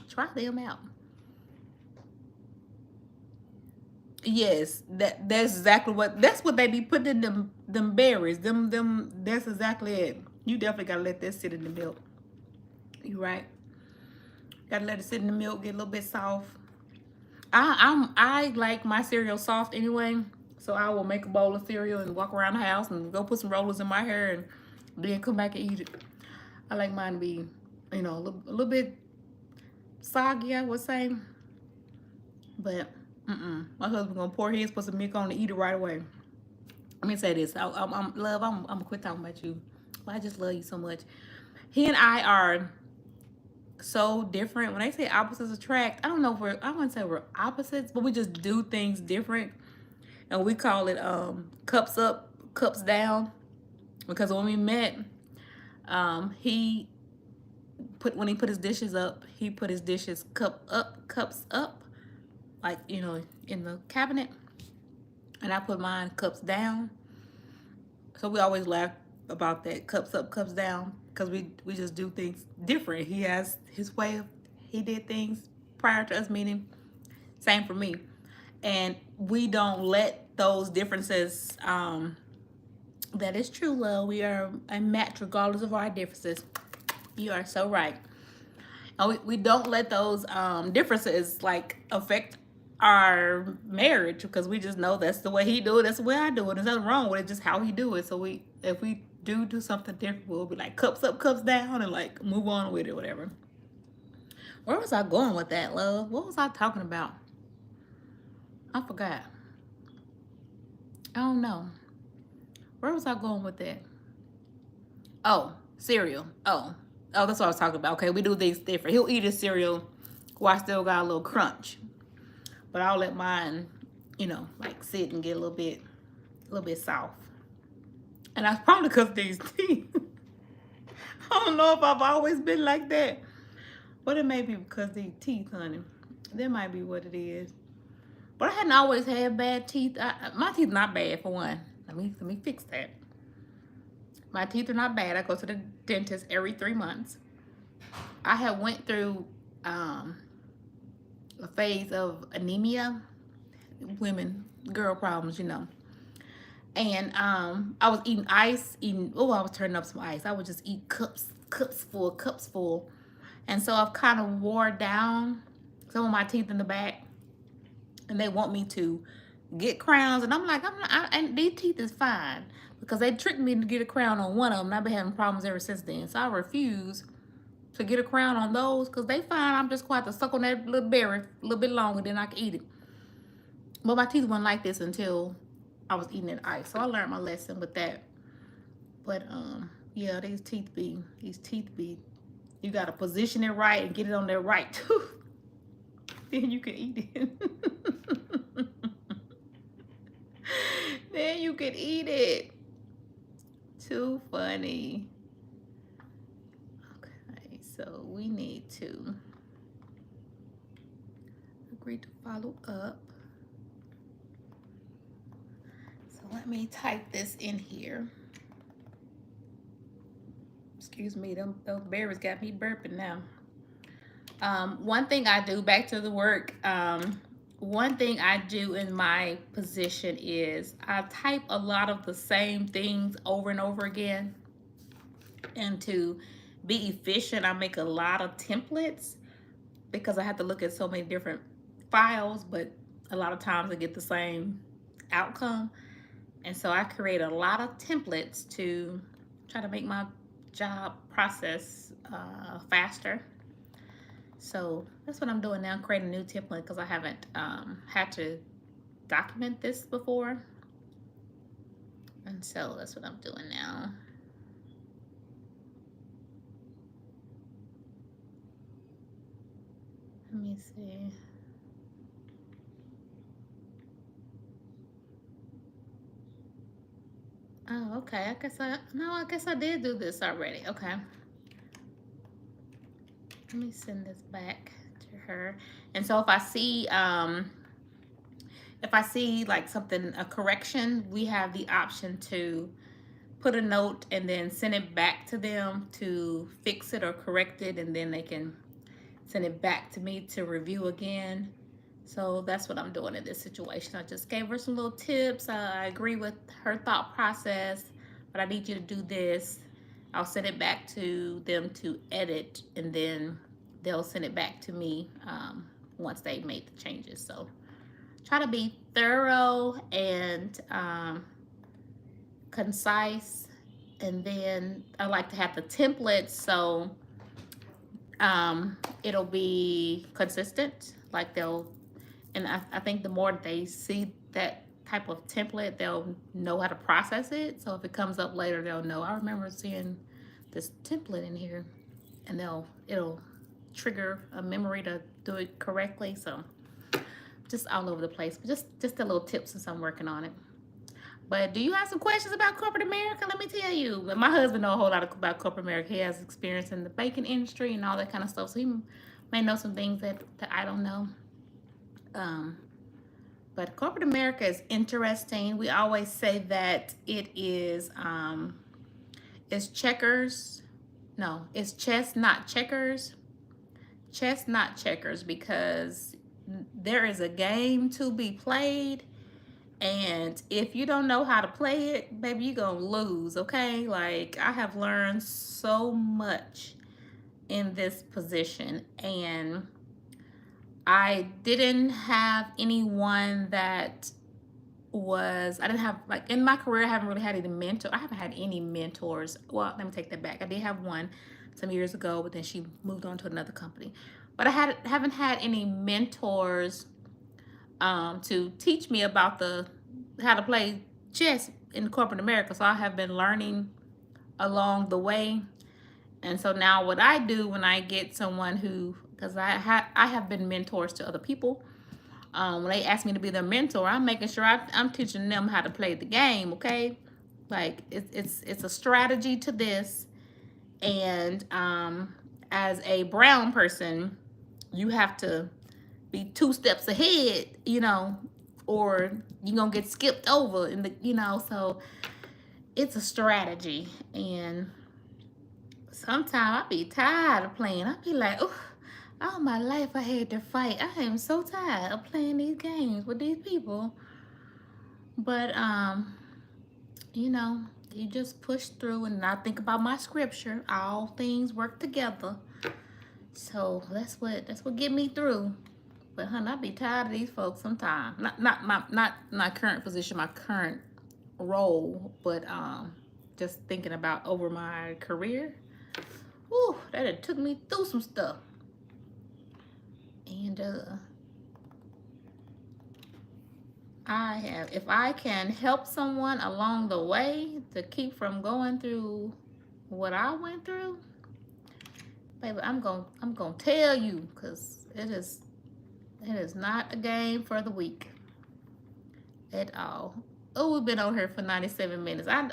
Speaker 1: Try them out. Yes, that's exactly what they be putting in them berries. That's exactly it. You definitely gotta let that sit in the milk. You right? Gotta let it sit in the milk, get a little bit soft. I like my cereal soft anyway, so I will make a bowl of cereal and walk around the house and go put some rollers in my hair and then come back and eat it. I like mine to be, you know, a little bit soggy, I would say. But my husband gonna pour his, put some milk on and eat it right away. Let me say this, I'm gonna quit talking about you. But I just love you so much. He and I are so different. When they say opposites attract, I don't know if I wouldn't say we're opposites, but we just do things different. And we call it cups up, cups down. Because when we met, he when he put his dishes up, he put his dishes cups up, like, you know, in the cabinet. And I put mine cups down. So we always laugh about that, cups up, cups down, because we just do things different. He has his way of, he did things prior to us meeting. Same for me. And we don't let those differences, that is true, love. We are a match regardless of our differences. You are so right. And we don't let those differences like affect our marriage, because we just know that's the way he do it, that's the way I do it. There's nothing wrong with it, just how he do it. So if we do something different, we'll be like cups up, cups down, and like move on with it, whatever. Where was I going with that, love? What was I talking about? I forgot. I don't know. Where was I going with that? Oh, cereal. Oh, that's what I was talking about. Okay, we do these different. He'll eat his cereal while I still got a little crunch. But I'll let mine, you know, like sit and get a little bit soft. And that's probably because of these teeth. I don't know if I've always been like that. But it may be because of these teeth, honey. That might be what it is. But I hadn't always had bad teeth. My teeth not bad, for one. Let me fix that. My teeth are not bad. I go to the dentist every 3 months. I had went through a phase of anemia. Women, girl problems, you know. And I was eating ice, I was turning up some ice. I would just eat cups full. And so I've kind of wore down some of my teeth in the back. And they want me to get crowns. And I'm like, and these teeth is fine. Because they tricked me to get a crown on one of them. And I've been having problems ever since then. So I refuse to get a crown on those, because they fine. I'm just going to have to suck on that little berry a little bit longer, then I can eat it. But my teeth weren't like this until I was eating that ice. So I learned my lesson with that. But yeah, these teeth be, you got to position it right and get it on that right tooth. Then you can eat it. Then you can eat it. Too funny. Okay, so we need to agree to follow up. So let me type this in here. Excuse me, those berries got me burping now. One thing I do, back to the work, one thing I do in my position is I type a lot of the same things over and over again. And to be efficient, I make a lot of templates, because I have to look at so many different files, but a lot of times I get the same outcome. And so I create a lot of templates to try to make my job process faster. So that's what I'm doing now, creating a new template, because I haven't had to document this before. And so that's what I'm doing now. Let me see. Oh, okay. I guess I did do this already. Okay. Let me send this back to her. And so if I see like something, a correction, we have the option to put a note and then send it back to them to fix it or correct it, and then they can send it back to me to review again. So that's what I'm doing in this situation. I just gave her some little tips. I agree with her thought process, but I need you to do this. I'll send it back to them to edit, and then they'll send it back to me once they made the changes. So try to be thorough and concise. And then I like to have the templates, so it'll be consistent. Like and I think the more they see that type of template, they'll know how to process it. So if it comes up later, they'll know, I remember seeing this template in here, and it'll trigger a memory to do it correctly. So just all over the place, but just the little tips since I'm working on it. But do you have some questions about corporate America? Let me tell you. My husband knows a whole lot about corporate America. He has experience in the baking industry and all that kind of stuff. So he may know some things that I don't know. Um, but corporate America is interesting. We always say that it is it's checkers. No, it's chess, not checkers. Chess, not checkers, because there is a game to be played. And if you don't know how to play it, baby, you're going to lose, okay? Like, I have learned so much in this position. And I didn't have anyone that I didn't have, like, in my career, I haven't really had any I haven't had any mentors. Well, let me take that back. I did have one some years ago, but then she moved on to another company. But I haven't had any mentors to teach me about how to play chess in corporate America. So I have been learning along the way. And so now what I do when I get someone because I have been mentors to other people. When they ask me to be their mentor, I'm making sure I'm teaching them how to play the game, okay? Like, it's a strategy to this. And as a brown person, you have to be 2 steps ahead, or you're gonna get skipped over so it's a strategy. And sometimes I be tired of playing. I be like, oh, all my life I had to fight. I am so tired of playing these games with these people. But you just push through, and I think about my scripture, all things work together. So that's what get me through. But honey, I be tired of these folks sometimes. Not my current position, my current role, but just thinking about over my career. Whew, that it took me through some stuff. And if I can help someone along the way to keep from going through what I went through, baby, I'm gonna tell you, because it is not a game for the weak at all. Oh, we've been on here for 97 minutes. I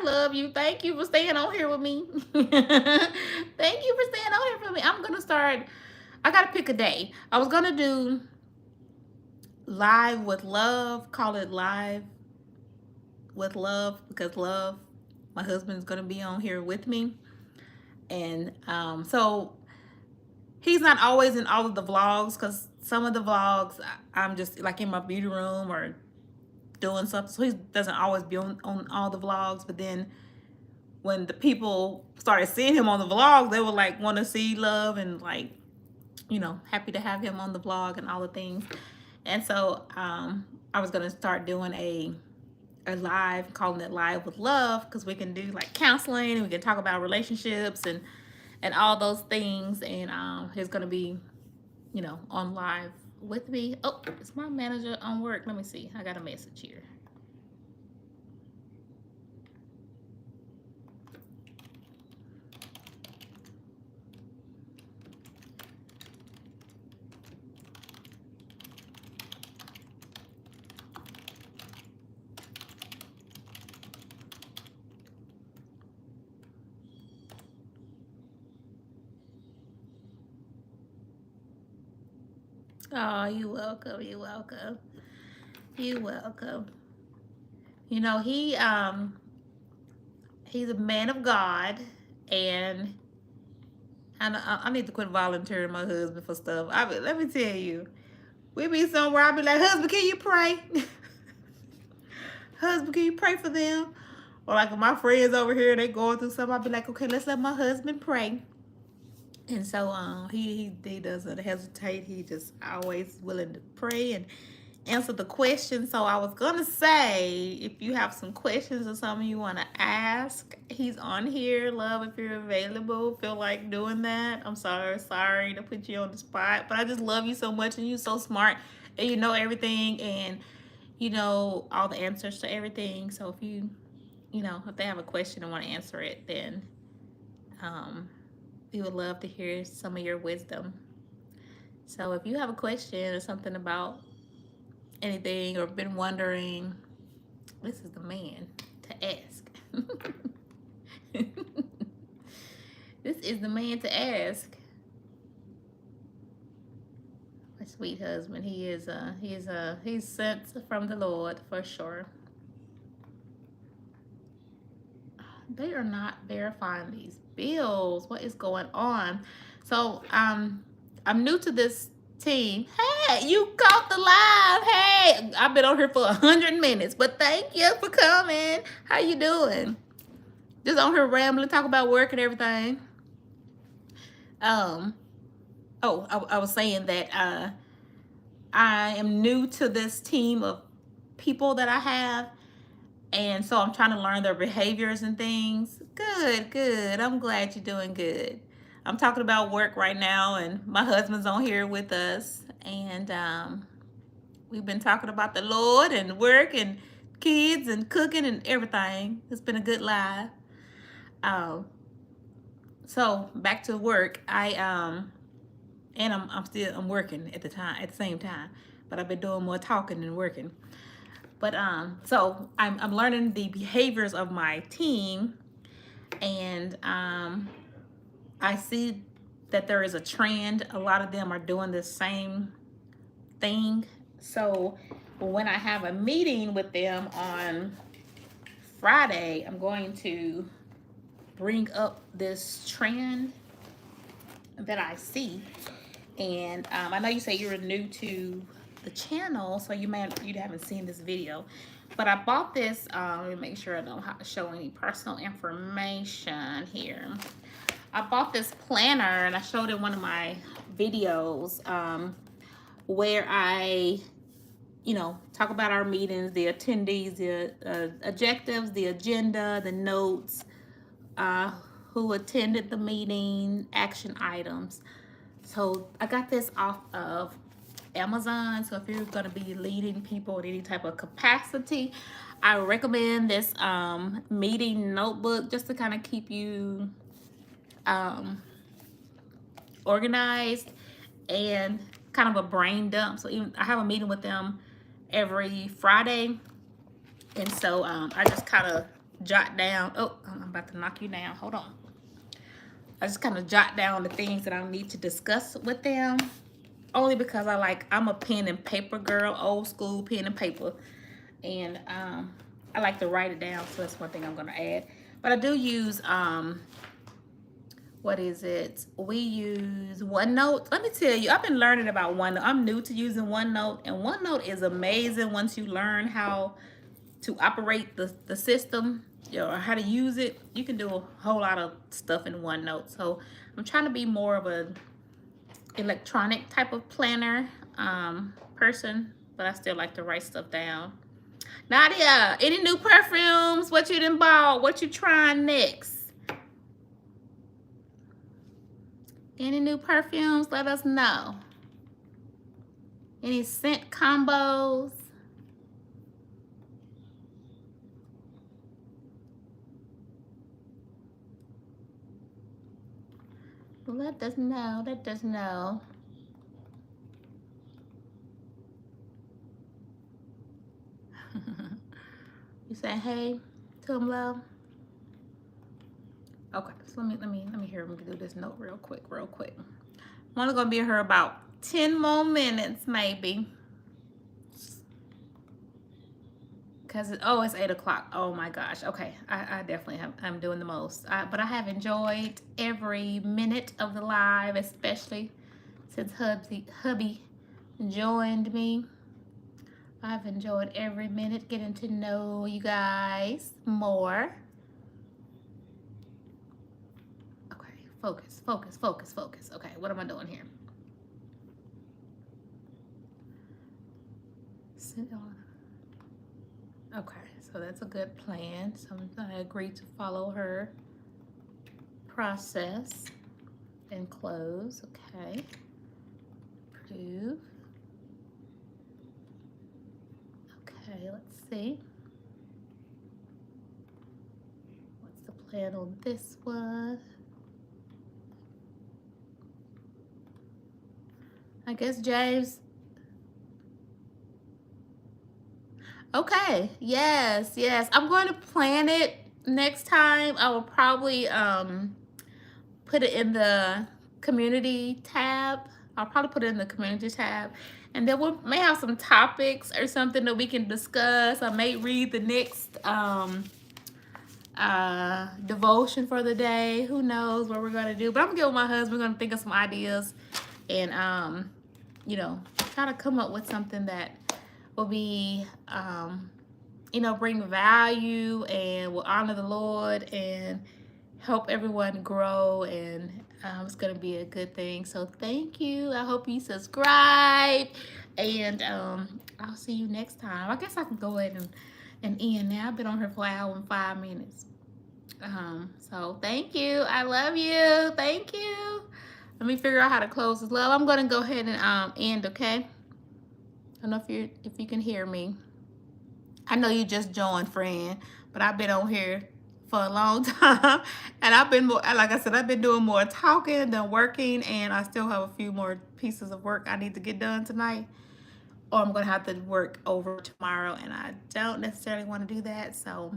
Speaker 1: love you. Thank you for staying on here with me. Thank you for staying on here for me. I'm gonna start. I gotta pick a day. I was gonna do Live with Love. Call it Live with Love, because Love, my husband's gonna be on here with me. And so he's not always in all of the vlogs, because some of the vlogs I'm just like in my beauty room or doing something, so he doesn't always be on all the vlogs. But then when the people started seeing him on the vlogs, they would like want to see Love, and like, happy to have him on the vlog and all the things. And so I was gonna start doing a live, calling it Live with Love, because we can do like counseling, and we can talk about relationships and all those things. And he's gonna be on live with me. Oh, is my manager on work? Let me see. I got a message here. Oh, you're welcome. You're welcome. You're welcome. He's a man of God, and I need to quit volunteering my husband for stuff. Let me tell you, we be somewhere, I'll be like, husband, can you pray? Husband, can you pray for them? Or like my friends over here, they going through something, I'll be like, okay, let's let my husband pray. And so he doesn't hesitate. He just always willing to pray and answer the questions. So I was gonna say, if you have some questions or something you want to ask, he's on here. Love, if you're available, feel like doing that. I'm sorry to put you on the spot, but I just love you so much, and you're so smart, and you know everything, and you know all the answers to everything. So if if they have a question and want to answer it, then we would love to hear some of your wisdom. So if you have a question or something about anything, or been wondering, This is the man to ask. This is the man to ask. My sweet husband. He's sent from the Lord for sure. They are not verifying these bills. What is going on? So I'm new to this team. Hey, you caught the live. Hey, I've been on here for 100 minutes, but thank you for coming. How you doing? Just on here rambling, talk about work and everything. I was saying that I am new to this team of people that I have. And so I'm trying to learn their behaviors and things. Good. I'm glad you're doing good. I'm talking about work right now, and my husband's on here with us. And we've been talking about the Lord and work and kids and cooking and everything. It's been a good live. So back to work. I'm working at the same time, but I've been doing more talking than working. But so I'm learning the behaviors of my team, and I see that there is a trend. A lot of them are doing the same thing. So when I have a meeting with them on Friday, I'm going to bring up this trend that I see. And I know you say you're new to the channel, so you haven't seen this video, but I bought this. Let me make sure I don't have to show any personal information here. I bought this planner, and I showed in one of my videos where I, talk about our meetings, the attendees, the objectives, the agenda, the notes, who attended the meeting, action items. So I got this off of Amazon. So if you're going to be leading people in any type of capacity, I recommend this meeting notebook, just to kind of keep you organized and kind of a brain dump. So I have a meeting with them every Friday, and so I just kind of jot down. Oh, I'm about to knock you down. Hold on. I just kind of jot down the things that I need to discuss with them, only because I'm a pen and paper girl, old school pen and paper, and I like to write it down. So that's one thing I'm going to add. But I do use what is it? We use OneNote. Let me tell you, I've been learning about OneNote. I'm new to using OneNote, and OneNote is amazing once you learn how to operate the system, or how to use it. You can do a whole lot of stuff in OneNote. So I'm trying to be more of a electronic type of planner person, but I still like to write stuff down. Nadia, any new perfumes? What you done bought? What you trying next? Any new perfumes? Let us know. Any scent combos? Let us know. Let us know. You say hey to him, love? Okay, so let me hear him do this note real quick. I'm only gonna be here about 10 more minutes, maybe. Cause it's 8 o'clock. Oh my gosh. Okay, I definitely I'm doing the most. But I have enjoyed every minute of the live, especially since hubby joined me. I've enjoyed every minute getting to know you guys more. Okay, focus. Okay, what am I doing here? Sit on. Okay, so that's a good plan. So I'm gonna agree to follow her process and close. Okay, approve. Okay, let's see. What's the plan on this one? I guess James. Okay. Yes. Yes. I'm going to plan it next time. I will probably put it in the community tab. I'll probably put it in the community tab. And then we may have some topics or something that we can discuss. I may read the next devotion for the day. Who knows what we're gonna do? But I'm gonna get with my husband. We're gonna think of some ideas and you know, try to come up with something that will be you know, bring value and will honor the Lord and help everyone grow, and it's gonna be a good thing. So thank you. I hope you subscribe, and I'll see you next time. I guess I can go ahead and end now. I've been on here for an hour and 5 minutes. So thank you. I love you. Thank you. Let me figure out how to close this love. I'm gonna go ahead and end, okay? I don't know if you can hear me. I know you just joined, friend, but I've been on here for a long time, and I've been more, like I said, I've been doing more talking than working, and I still have a few more pieces of work I need to get done tonight, or I'm gonna have to work over tomorrow, and I don't necessarily want to do that, so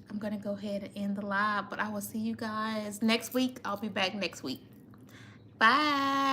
Speaker 1: I'm gonna go ahead and end the live. But I will see you guys next week. I'll be back next week. Bye.